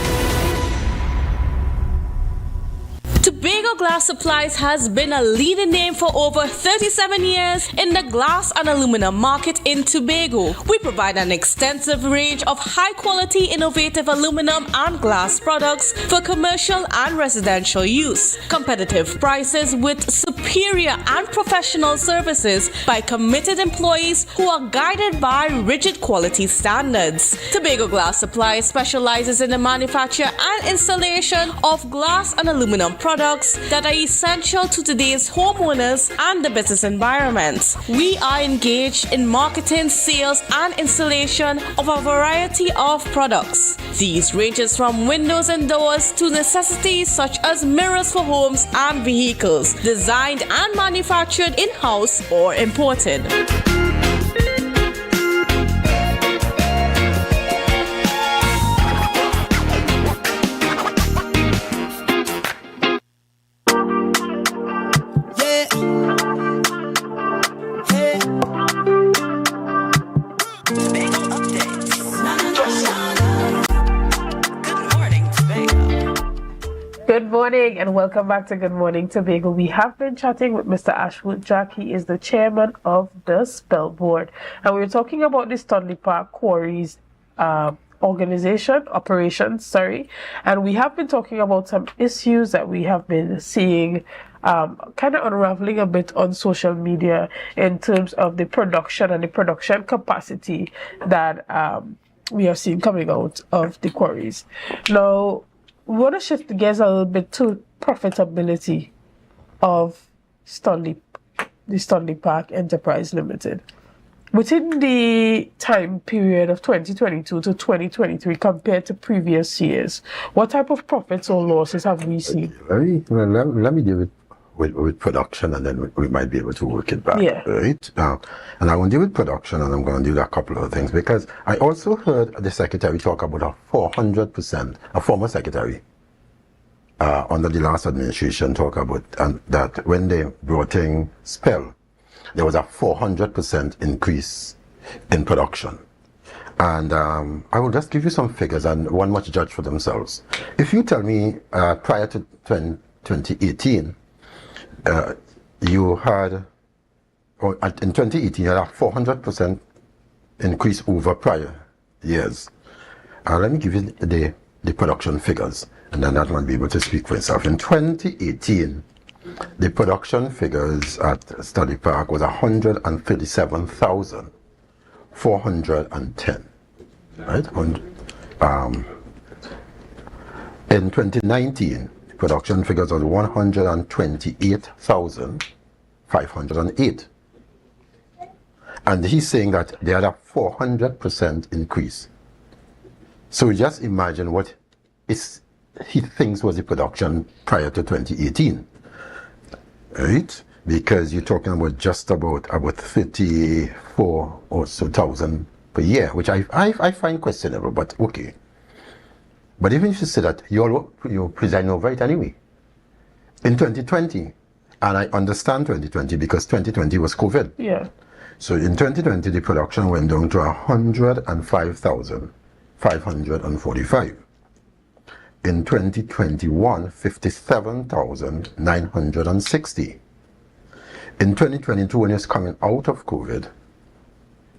Tobago Glass Supplies has been a leading name for over 37 years in the glass and aluminum market in Tobago. We provide an extensive range of high-quality, innovative aluminum and glass products for commercial and residential use. Competitive prices with superior and professional services by committed employees who are guided by rigid quality standards. Tobago Glass Supplies specializes in the manufacture and installation of glass and aluminum products that are essential to today's homeowners and the business environment. We are engaged in marketing, sales, and installation of a variety of products. These ranges from windows and doors to necessities such as mirrors for homes and vehicles, designed and manufactured in-house or imported. Good morning and welcome back to Good Morning Tobago. We have been chatting with Mr. Ashwood Jack. He is the chairman of the Spell Board. And we were talking about the Studley Park Quarries operations, and we have been talking about some issues that we have been seeing kind of unraveling a bit on social media in terms of the production and the production capacity that we are seeing coming out of the quarries. Now, we want to shift the gears a little bit to profitability of the Studley Park Enterprise Limited. Within the time period of 2022 to 2023 compared to previous years, what type of profits or losses have we seen? Let me deal with production, and then we might be able to work it back. Yeah. Right? And I will deal with production, and I'm going to do a couple of things, because I also heard the secretary talk about a 400%, a former secretary under the last administration talk about that when they brought in Spell, there was a 400% increase in production. And I will just give you some figures, and one must judge for themselves. If you tell me prior to 2018, you had, in 2018, you had a 400% increase over prior years. Let me give you the production figures, and then that might be able to speak for itself. In 2018, the production figures at Studley Park was 137,410, right? In 2019, the production figures was 128,508. And he's saying that they had a 400% increase. So just imagine what he thinks was the production prior to 2018. Right? Because you're talking about just about 34 or so thousand per year, which I find questionable, but okay. But even if you say that, you're presiding over it anyway. In 2020, and I understand 2020 because 2020 was COVID. Yeah. So in 2020, the production went down to 105,545. In 2021, 57,960. In 2022, when it's coming out of COVID,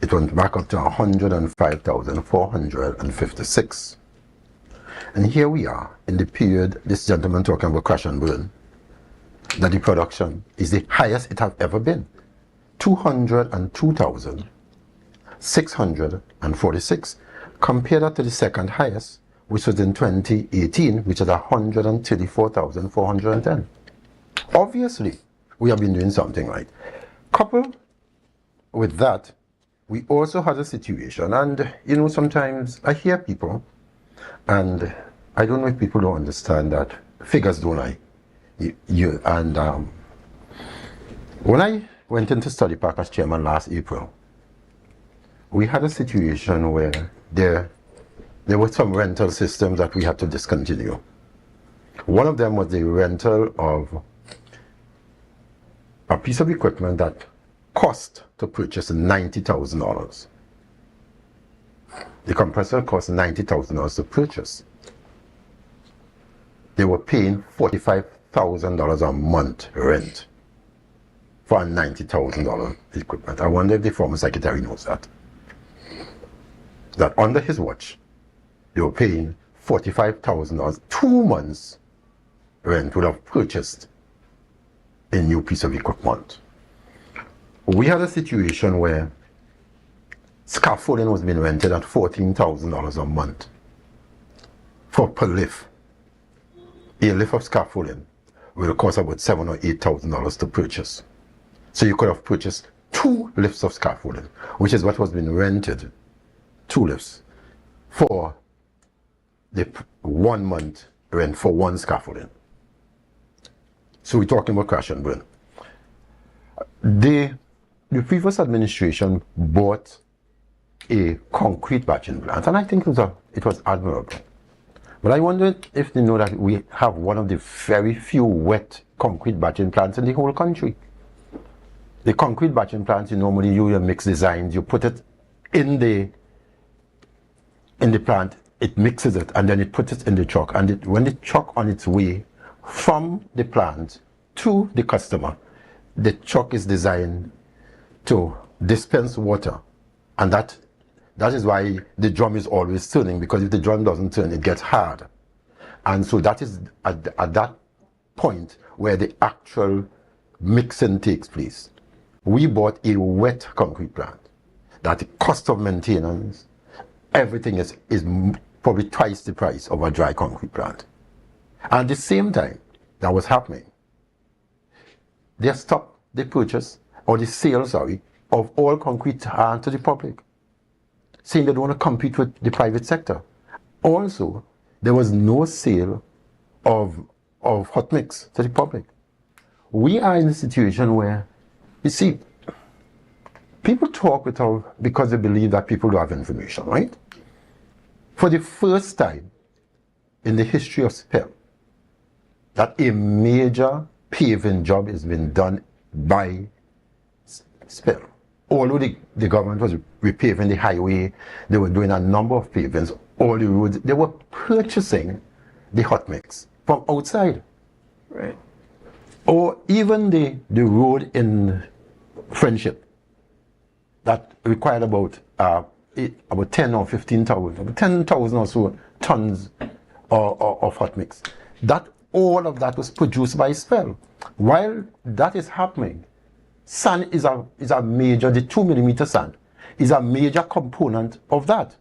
it went back up to 105,456. And here we are in the period, this gentleman talking about crash and burn, that the production is the highest it have ever been. 202,646. Compare that to the second highest, which was in 2018, which is 134,410. Obviously, we have been doing something right. Coupled with that, we also had a situation, and sometimes I hear people, and I don't know if people don't understand that figures don't lie. When I went into Studley Park as chairman last April, we had a situation where there were some rental systems that we had to discontinue. One of them was the rental of a piece of equipment that cost to purchase $90,000. The compressor cost $90,000 to purchase. They were paying $45,000 a month rent for a $90,000 equipment. I wonder if the former secretary knows that. That under his watch, they were paying $45,000. 2 months rent would have purchased a new piece of equipment. We had a situation where scaffolding was being rented at $14,000 a month per lift. A lift of scaffolding will cost about $7,000 or $8,000 to purchase. So you could have purchased 2 lifts of scaffolding, which is what was being rented, 2 lifts, for the 1 month rent for 1 scaffolding. So we're talking about crash and burn. The previous administration bought a concrete batching plant, and I think it was admirable. But I wonder if they know that we have one of the very few wet concrete batching plants in the whole country. The concrete batching plants, normally you mix designs, you put it in the plant, it mixes it, and then it puts it in the truck. And when the truck on its way from the plant to the customer, the truck is designed to dispense water, and that is why the drum is always turning, because if the drum doesn't turn, it gets hard. And so that is at that point where the actual mixing takes place. We bought a wet concrete plant that the cost of maintenance, everything is probably twice the price of a dry concrete plant. And at the same time that was happening, they stopped the purchase, or the sale, sorry, of all concrete to the public, saying they don't want to compete with the private sector. Also, there was no sale of hot mix to the public. We are in a situation where, you see, people talk because they believe that people don't have information, right? For the first time in the history of SPEL, that a major paving job has been done by SPEL. Although the government was repaving the highway, they were doing a number of pavings, all the roads, they were purchasing the hot mix from outside. Right. Or even the road in Friendship that required about 10 or 15,000, 10,000 or so tons of hot mix. All of that was produced by SPEL. While that is happening, sand is a major, the 2 millimeter sand is a major component of that.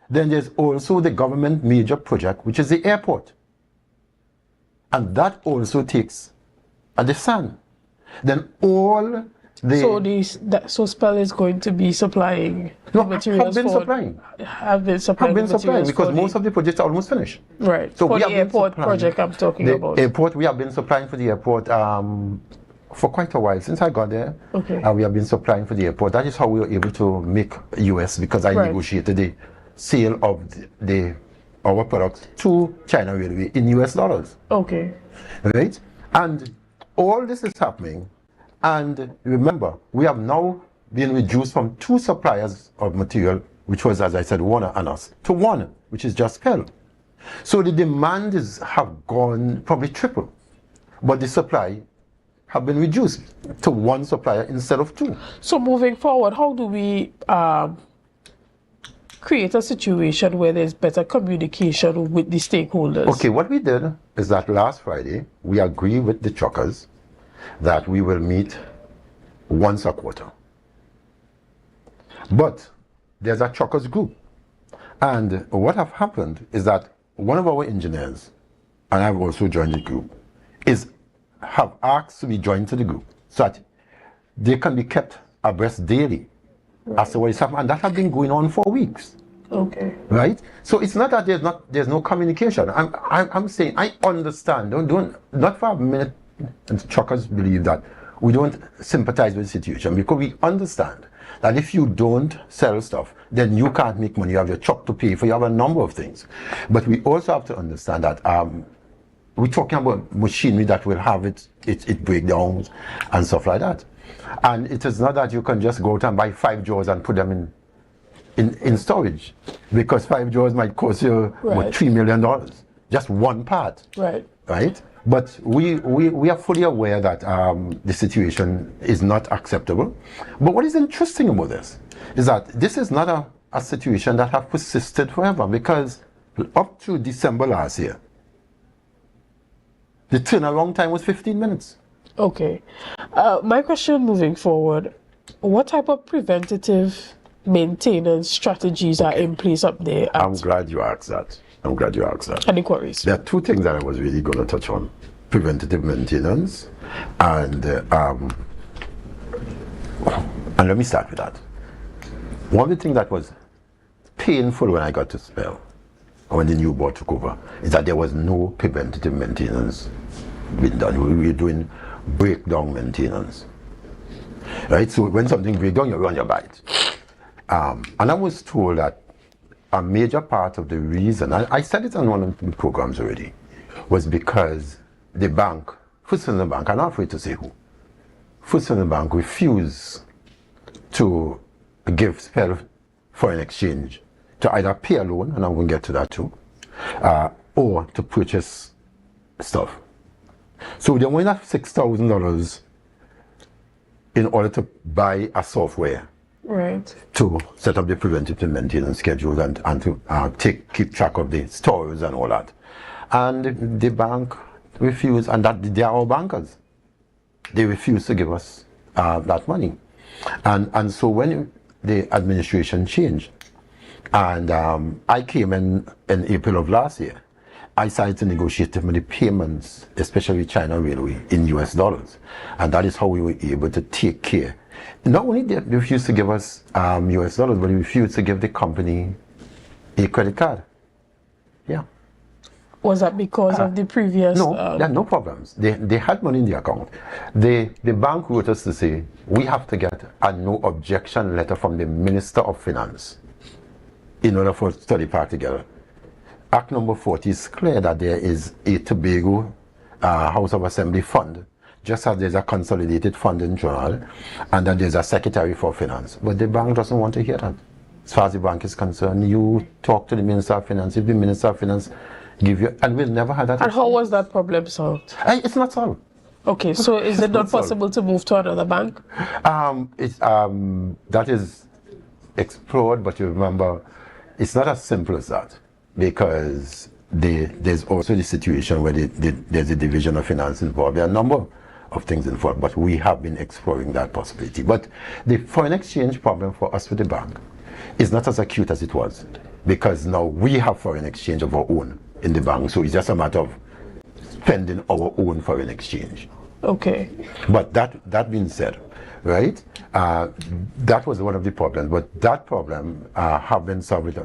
Then there's also the government major project, which is the airport. And that also takes the sand. Then all the... So SPEL is going to be supplying materials have been supplying because most of the projects are almost finished. Right. So for the airport project I'm talking about. Airport, we have been supplying for the airport for quite a while. Since I got there, we have been supplying for the airport. That is how we were able to make US, because I negotiated the sale of our products to China Railway in US dollars. Okay. Right? And all this is happening. And remember, we have now been reduced from 2 suppliers of material, which was, as I said, Warner and us, to 1, which is just SPEL. So the demand have gone probably triple, but the supply have been reduced to 1 supplier instead of 2. So moving forward, how do we create a situation where there's better communication with the stakeholders? Okay, what we did is that last Friday, we agreed with the truckers that we will meet once a quarter. But there's a truckers group. And what have happened is that one of our engineers, and I've also joined the group, have asked to be joined to the group so that they can be kept abreast daily as to what is happening. And that has been going on for weeks. Okay. Right? So it's not that there's no communication. I'm saying I understand. Don't not for a minute. And truckers believe that we don't sympathize with the situation, because we understand that if you don't sell stuff, then you can't make money. You have your truck to pay for, you have a number of things. But we also have to understand that we're talking about machinery that will have it breakdowns and stuff like that. And it is not that you can just go out and buy 5 jaws and put them in storage, because 5 jaws might cost you $3 million, just one part. Right? But we are fully aware that the situation is not acceptable. But what is interesting about this is that this is not a situation that has persisted forever, because up to December last year, the turnaround time was 15 minutes. Okay. My question moving forward, what type of preventative maintenance strategies are in place up there? I'm glad you asked that. Any queries? There are 2 things that I was really going to touch on: preventative maintenance, and let me start with that. One of the things that was painful when I got to SPEL, when the new board took over, is that there was no preventative maintenance being done. We were doing breakdown maintenance. Right? So when something breaks down, you run your bite. And I was told that a major part of the reason, I said it on one of the programs already, was because the bank, First National Bank, I'm not afraid to say who, First National Bank refused to give SPEL foreign exchange to either pay a loan, and I'm going to get to that too, or to purchase stuff. So they only have $6,000 in order to buy a software. Right. To set up the preventive maintenance schedule and to keep track of the stores and all that. And the bank refused, and that they are our bankers. They refused to give us that money. And so when the administration changed, and I came in April of last year, I started to negotiate the payments, especially China Railway, in US dollars. And that is how we were able to take care. Not only did they refuse to give us US dollars, but they refused to give the company a credit card. Yeah. Was that because of the previous? No, there are no problems. They had money in the account. The bank wrote us to say, we have to get a no objection letter from the Minister of Finance in order for us to study part together. Act number 40 is clear that there is a Tobago House of Assembly fund, just as there's a consolidated fund in general, and then there's a Secretary for Finance. But the bank doesn't want to hear that. As far as the bank is concerned, you talk to the Minister of Finance. If the Minister of Finance give you, and we'll never have that. And how was that problem solved? It's not solved. Okay, so is it not possible to move to another bank? That is explored, but you remember, it's not as simple as that, because there's also the situation where there's a division of finance involved. There are a number of things involved, but we have been exploring that possibility. But the foreign exchange problem for us with the bank is not as acute as it was, because now we have foreign exchange of our own in the bank, so it's just a matter of spending our own foreign exchange. Okay. But that being said, right, that was one of the problems, but that problem have been solved with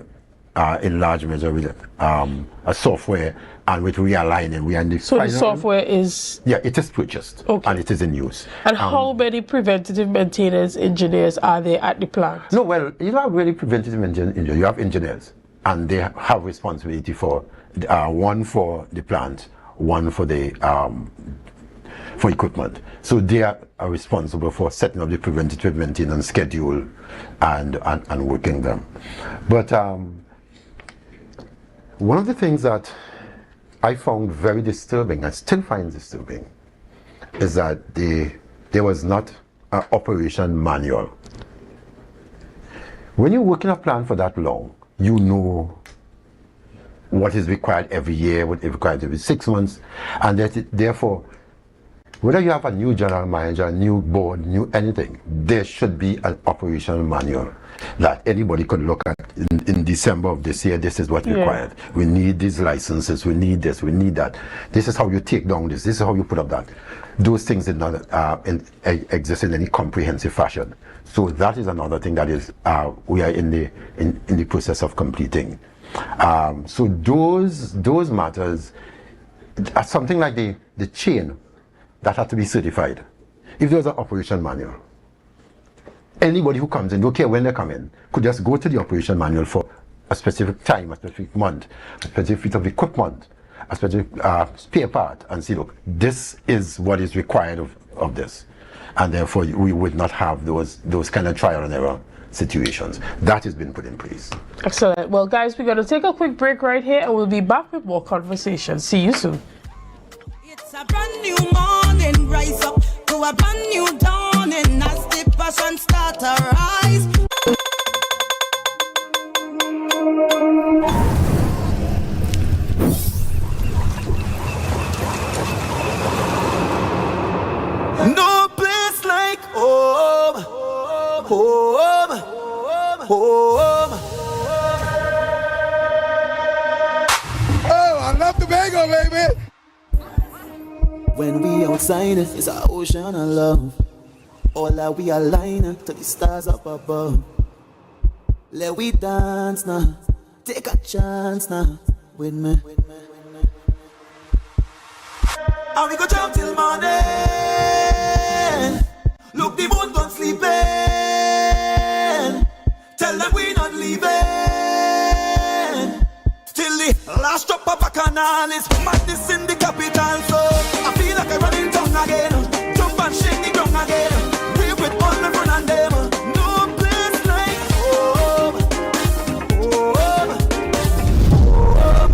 in large measure with a software and with realigning. We are in the so the software is... Yeah, it is purchased, okay, and it is in use. And how many preventative maintenance engineers are there at the plant? No, well, you don't have really preventative engineers. You have engineers, and they have responsibility for one for the plant, one for the for equipment. So they are responsible for setting up the preventative maintenance schedule and working them. But one of the things that I found very disturbing, I still find disturbing, is that there was not an operation manual. When you work in a plant for that long, you know what is required every year, what is required every 6 months, and therefore, whether you have a new general manager, a new board, new anything, there should be an operational manual that anybody could look at in December of this year. This is what's required. We need these licenses, we need this, we need that. This is how you take down this is how you put up that. Those things did not exist in any comprehensive fashion. So that is another thing that is we are in the process of completing. So those matters are something like the chain that had to be certified. If there was an operation manual, anybody who comes in, don't care when they come in, could just go to the operation manual for a specific time, a specific month, a specific piece of equipment, a specific spare part, and see, look, this is what is required of this. And therefore, we would not have those kind of trial and error situations. That has been put in place. Excellent. Well, guys, we're going to take a quick break right here, and we'll be back with more conversation. See you soon. It's a brand new morning, rise up to a brand new dawning as the passion start to rise. No place like home, home, home. Oh, I love Tobago, baby. When we outside, it's an ocean of love. All that we align to the stars up above. Let we dance now, take a chance now with me. And we go jump till morning. Look, the moon don't sleeping. Tell them we not leaving. Till the last drop of a canal is madness in the capital. So I feel like I'm running down again. Jump and shake the ground again. Brave with all my friends and them. No place like home. Home. Home.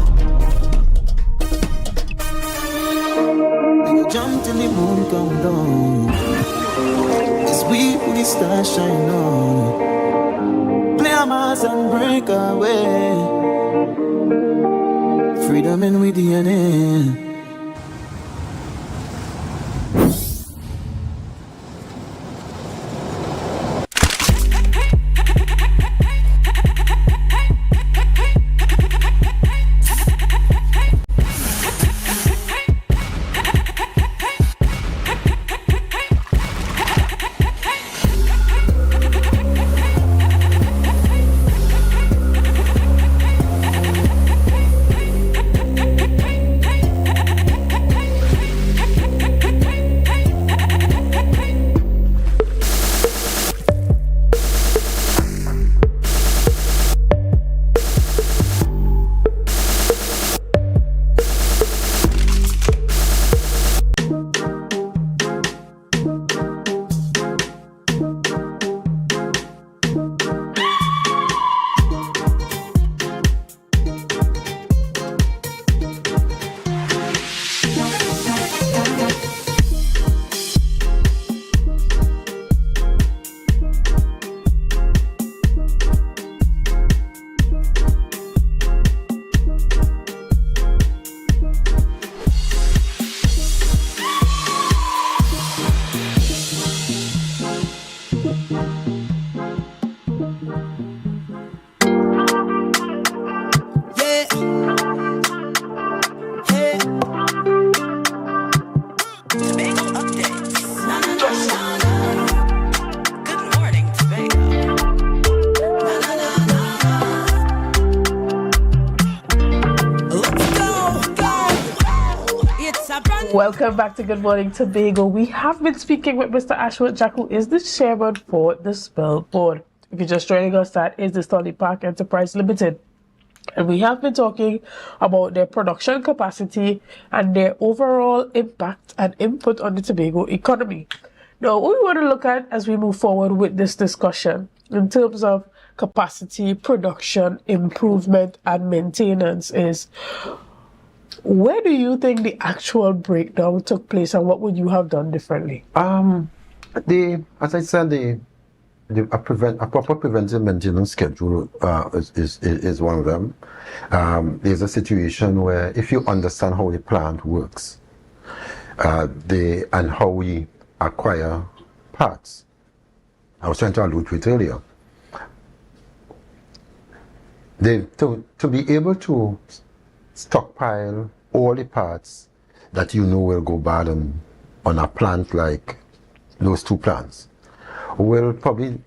come down. It's we who the stars shine on. Play a mass and break away. Freedom in with DNA. Welcome back to Good Morning Tobago. We have been speaking with Mr. Ashworth Jack, who is the chairman for the Spill Board. If you're just joining us, that is the Stanley Park Enterprise Limited. And we have been talking about their production capacity and their overall impact and input on the Tobago economy. Now, what we want to look at as we move forward with this discussion in terms of capacity, production, improvement, and maintenance is, where do you think the actual breakdown took place, and what would you have done differently? As I said, a proper preventive maintenance schedule is one of them. There's a situation where if you understand how the plant works, and how we acquire parts, I was trying to allude to it earlier. To be able to stockpile all the parts that you know will go bad on a plant like those two plants will probably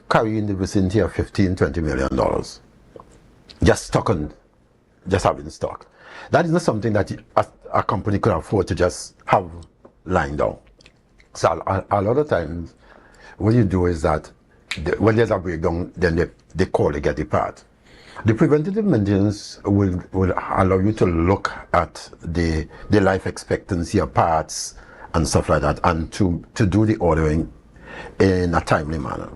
carry in the vicinity of $15-20 million. Just having stock. That is not something that a company could afford to just have lying down. So a lot of times what you do is that when there's a breakdown, then they call to get the part. The preventative maintenance will allow you to look at the life expectancy of parts and stuff like that, and to do the ordering in a timely manner.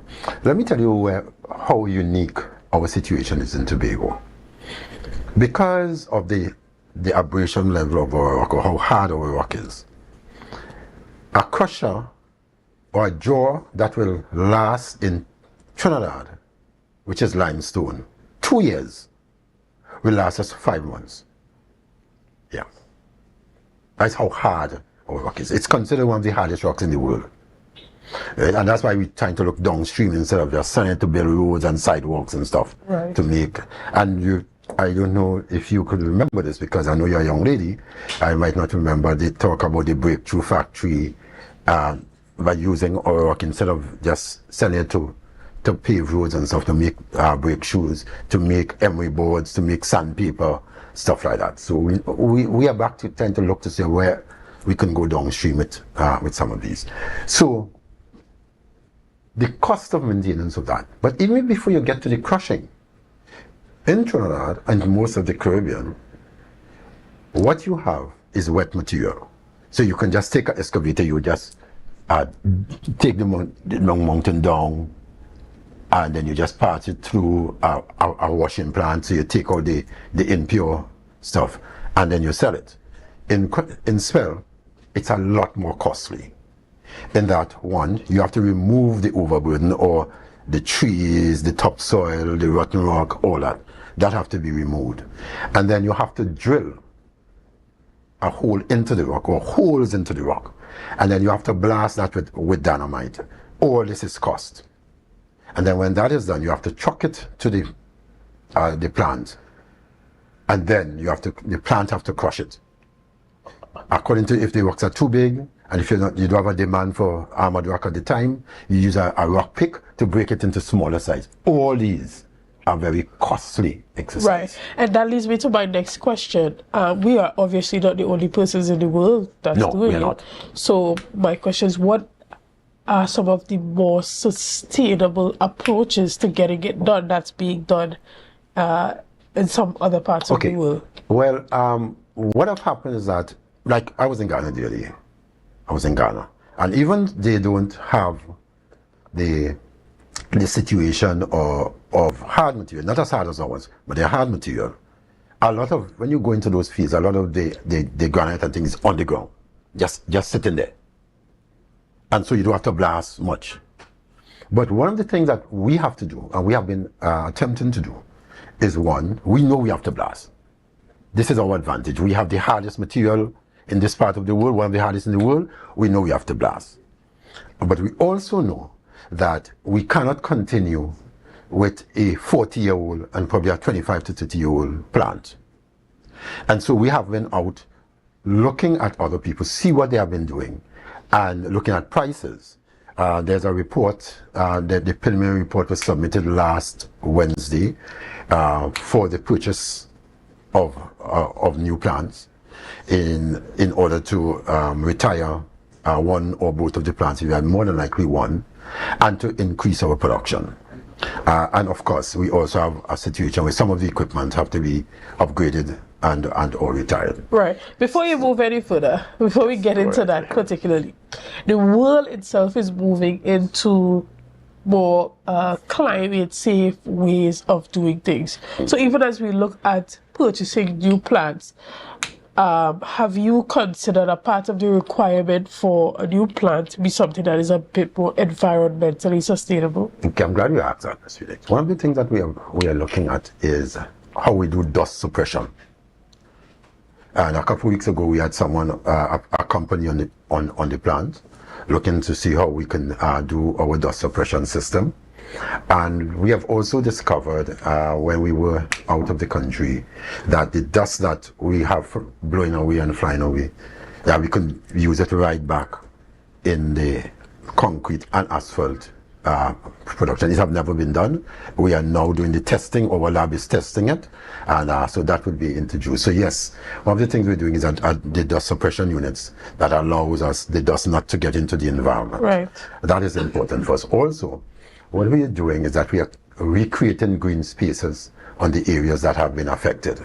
Let me tell you how unique our situation is in Tobago. Because of the abrasion level of our rock, or how hard our rock is, a crusher or a jaw that will last in Trinidad, which is limestone, 2 years, will last us 5 months. Yeah. That's how hard our rock is. It's considered one of the hardest rocks in the world. Right? And that's why we're trying to look downstream instead of just trying to build roads and sidewalks and stuff. Right. To make. And I don't know if you could remember this, because I know you're a young lady. I might not remember. They talk about the breakthrough factory by using our rock instead of just selling it to pave roads and stuff, to make brake shoes, to make emery boards, to make sandpaper, stuff like that. So we are back to trying to look to see where we can go downstream with some of these. So the cost of maintenance of that. But even before you get to the crushing, in Trinidad and most of the Caribbean, what you have is wet material. So you can just take an excavator, you just take the mountain down, and then you just pass it through a washing plant. So you take out the impure stuff, and then you sell it. In Spell, it's a lot more costly. In that, one, you have to remove the overburden or the trees, the topsoil, the rotten rock, all that. That have to be removed. And then you have to drill a hole into the rock or holes into the rock. And then you have to blast that with dynamite. All this is cost. And then when that is done, you have to truck it to the plant. And then the plant have to crush it. According to if the rocks are too big, and if you don't have a demand for armored rock at the time, you use a rock pick to break it into smaller size. All these are very costly exercises. Right. And that leads me to my next question. We are obviously not the only persons in the world that's doing it. No, we are not. So my question is, what are some of the more sustainable approaches to getting it done that's being done in some other parts of the world? Well, what have happened is that, like, I was in Ghana the other day. I was in Ghana. And even they don't have the situation of hard material, not as hard as ours, but they're hard material. A lot of, when you go into those fields, a lot of the granite and things is on the ground, just sitting there. And so you don't have to blast much. But one of the things that we have to do, and we have been attempting to do, is one, we know we have to blast. This is our advantage. We have the hardest material in this part of the world, one of the hardest in the world. We know we have to blast. But we also know that we cannot continue with a 40-year-old and probably a 25 to 30-year-old plant. And so we have been out looking at other people, see what they have been doing, and looking at prices. There's a report, the preliminary report was submitted last Wednesday for the purchase of new plants in order to retire one or both of the plants. We had more than likely one, and to increase our production. And of course, we also have a situation where some of the equipment have to be upgraded and or retired. Right. Before you move any further, before we get into that particularly, the world itself is moving into more climate safe ways of doing things. So even as we look at purchasing new plants, have you considered a part of the requirement for a new plant to be something that is a bit more environmentally sustainable? Okay, I'm glad you asked that, Ms. Felix. One of the things that we are looking at is how we do dust suppression. And a couple of weeks ago, we had someone, a company on the plant, looking to see how we can do our dust suppression system. And we have also discovered when we were out of the country that the dust that we have blowing away and flying away, that we can use it right back in the concrete and asphalt production. These have never been done. We are now doing the testing. Our lab is testing it, and so that would be introduced. So yes, one of the things we're doing is that the dust suppression units that allows us the dust not to get into the environment. Right. That is important for us. Also, what we are doing is that we are recreating green spaces on the areas that have been affected.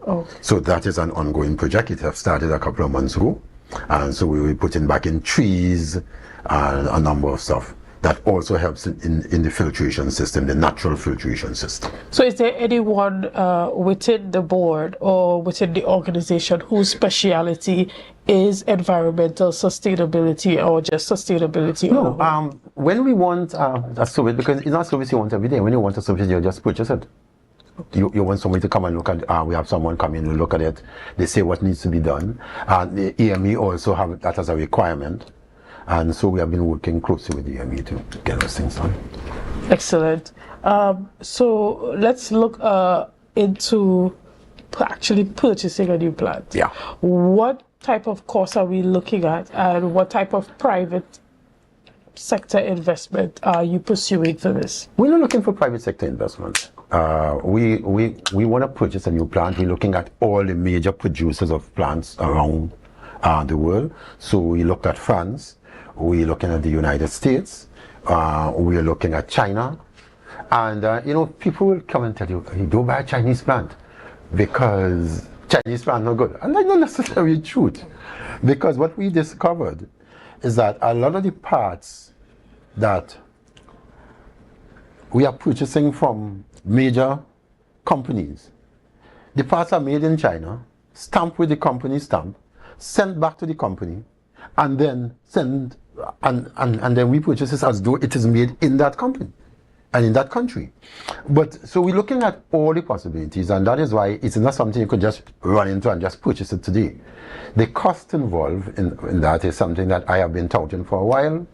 Oh. So that is an ongoing project. It has started a couple of months ago, and so we will be putting back in trees and a number of stuff. That also helps in the filtration system, the natural filtration system. So is there anyone within the board or within the organization whose speciality is environmental sustainability or just sustainability? No, when we want a service, because it's not a service you want every day. When you want a service, you just purchase it. You want somebody to come and look at, we have someone come in and look at it. They say what needs to be done. The EME also have that as a requirement. And so we have been working closely with the EME to get those things done. Excellent. So let's look into actually purchasing a new plant. Yeah. What type of costs are we looking at, and what type of private sector investment are you pursuing for this? We're not looking for private sector investment. We want to purchase a new plant. We're looking at all the major producers of plants around the world. So we looked at France. We're looking at the United States. We're looking at China. And, people will come and tell you, hey, don't buy a Chinese plant because Chinese plant not good. And that's not necessarily true. Because what we discovered is that a lot of the parts that we are purchasing from major companies, the parts are made in China, stamped with the company stamp, sent back to the company, and then send, and then we purchase it as though it is made in that company and in that country. But so we're looking at all the possibilities, and that is why it's not something you could just run into and just purchase it today. The cost involved in that is something that I have been touting for a while.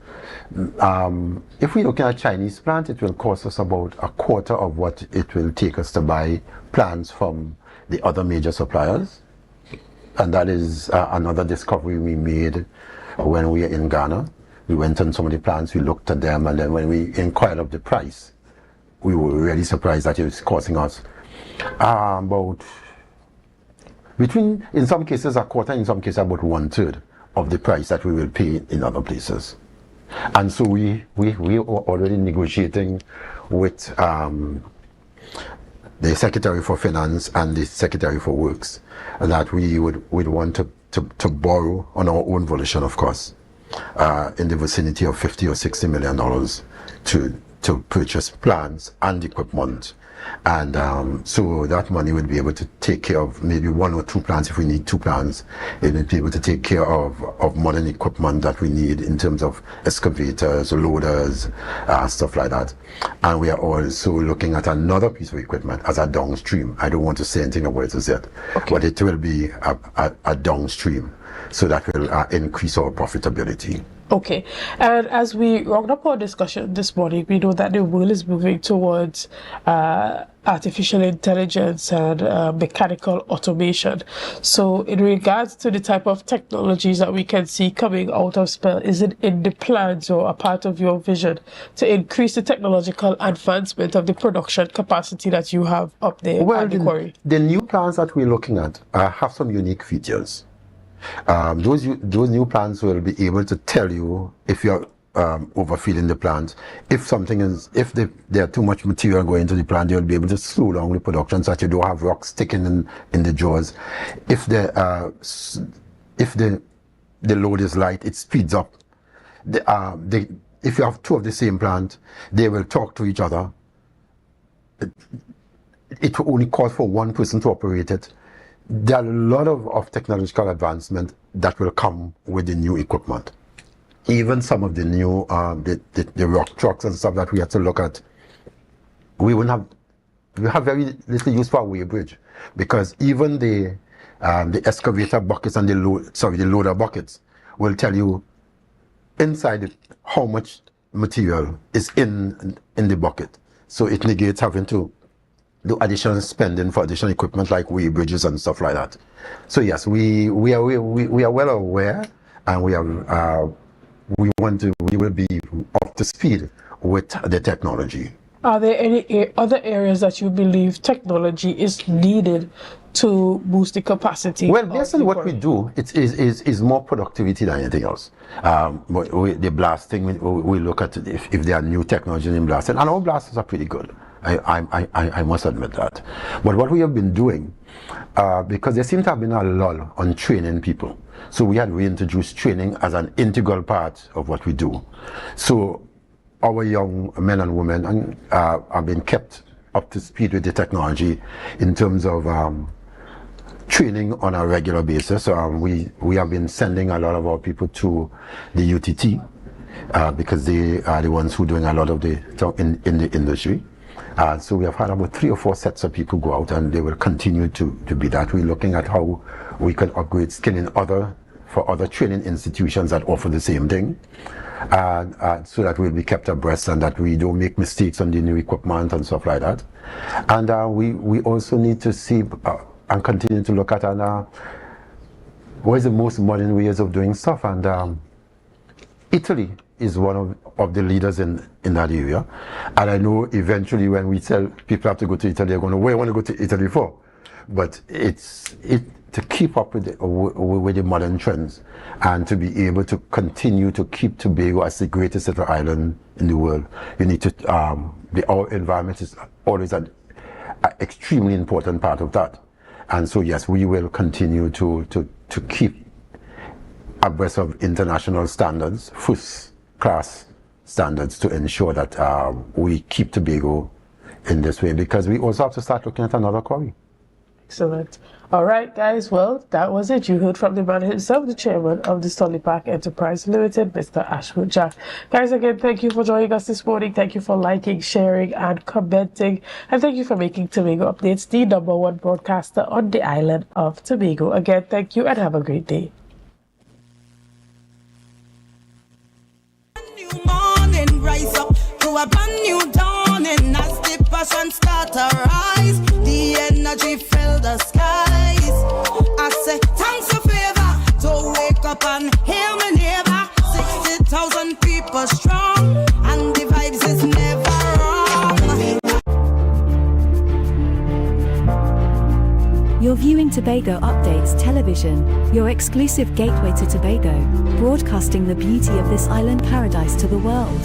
If we're looking at Chinese plant, it will cost us about a quarter of what it will take us to buy plants from the other major suppliers. And that is another discovery we made when we were in Ghana. We went on some of the plants, we looked at them, and then when we inquired of the price, we were really surprised that it was costing us about between, in some cases, a quarter, in some cases, about 1/3 of the price that we will pay in other places. And so we were already negotiating with the Secretary for Finance and the Secretary for Works that we'd want to borrow on our own volition, of course, in the vicinity of $50 or $60 million to purchase plants and equipment. And so that money would be able to take care of maybe 1 or 2 plants if we need 2 plants. It would be able to take care of modern equipment that we need in terms of excavators, loaders, stuff like that. And we are also looking at another piece of equipment as a downstream. I don't want to say anything about it yet, but it will be a downstream, so that will increase our profitability. Okay, and as we round up our discussion this morning, we know that the world is moving towards artificial intelligence and mechanical automation. So in regards to the type of technologies that we can see coming out of SPEL, is it in the plans or a part of your vision to increase the technological advancement of the production capacity that you have up there at the quarry? The new plants that we're looking at have some unique features. Those new plants will be able to tell you if you're overfeeding the plant. If there are too much material going into the plant, they'll be able to slow down the production so that you don't have rocks sticking in the jaws. If the load is light, it speeds up. If you have 2 of the same plant, they will talk to each other. It will only cost for 1 person to operate it. There are a lot of technological advancement that will come with the new equipment. Even some of the new the rock trucks and stuff that we have to look at, we have very little use for a weighbridge, because even the excavator buckets and the loader buckets will tell you inside how much material is in the bucket. So it negates having to do additional spending for additional equipment like weigh bridges and stuff like that. So yes, we are well aware, and we will be up to speed with the technology. Are there any other areas that you believe technology is needed to boost the capacity? Well, based on what we do, it is more productivity than anything else. The blasting, we look at if there are new technology in blasting, and our blasters are pretty good. I must admit that. But what we have been doing, because there seems to have been a lull on training people, so we had reintroduced training as an integral part of what we do. So our young men and women have been kept up to speed with the technology in terms of training on a regular basis. We have been sending a lot of our people to the UTT because they are the ones who are doing a lot of the in the industry. So we have had about 3 or 4 sets of people go out, and they will continue to be that. We're looking at how we can upgrade skilling for other training institutions that offer the same thing, so that we'll be kept abreast and that we don't make mistakes on the new equipment and stuff like that. And we also need to see and continue to look at what is the most modern ways of doing stuff. And Italy is one of the leaders in that area. And I know eventually when we tell people have to go to Italy, they're going to, where want to go to Italy for? But it's to keep up with the modern trends and to be able to continue to keep Tobago as the greatest little island in the world. You need to, our environment is always an extremely important part of that. And so yes, we will continue to keep abreast of international standards, first-class standards, to ensure that we keep Tobago in this way, because we also have to start looking at another quarry. Excellent. All right, guys. Well, that was it. You heard from the man himself, the chairman of the Stanley Park Enterprise Limited, Mr. Ashwood Jack. Guys, again, thank you for joining us this morning. Thank you for liking, sharing, and commenting. And thank you for making Tobago Updates the #1 broadcaster on the island of Tobago. Again, thank you and have a great day. Morning, rise up to a brand new dawning as the passion start to rise. The energy fill the skies. I say thanks for favor to wake up and hear me neighbor. 60,000 people strong and the vibes is never wrong. You're viewing Tobago Updates Television, your exclusive gateway to Tobago, broadcasting the beauty of this island paradise to the world.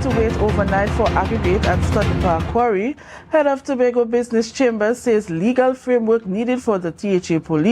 To wait overnight for aggregate and Stanley Park quarry, head of Tobago Business Chambers says legal framework needed for the THA police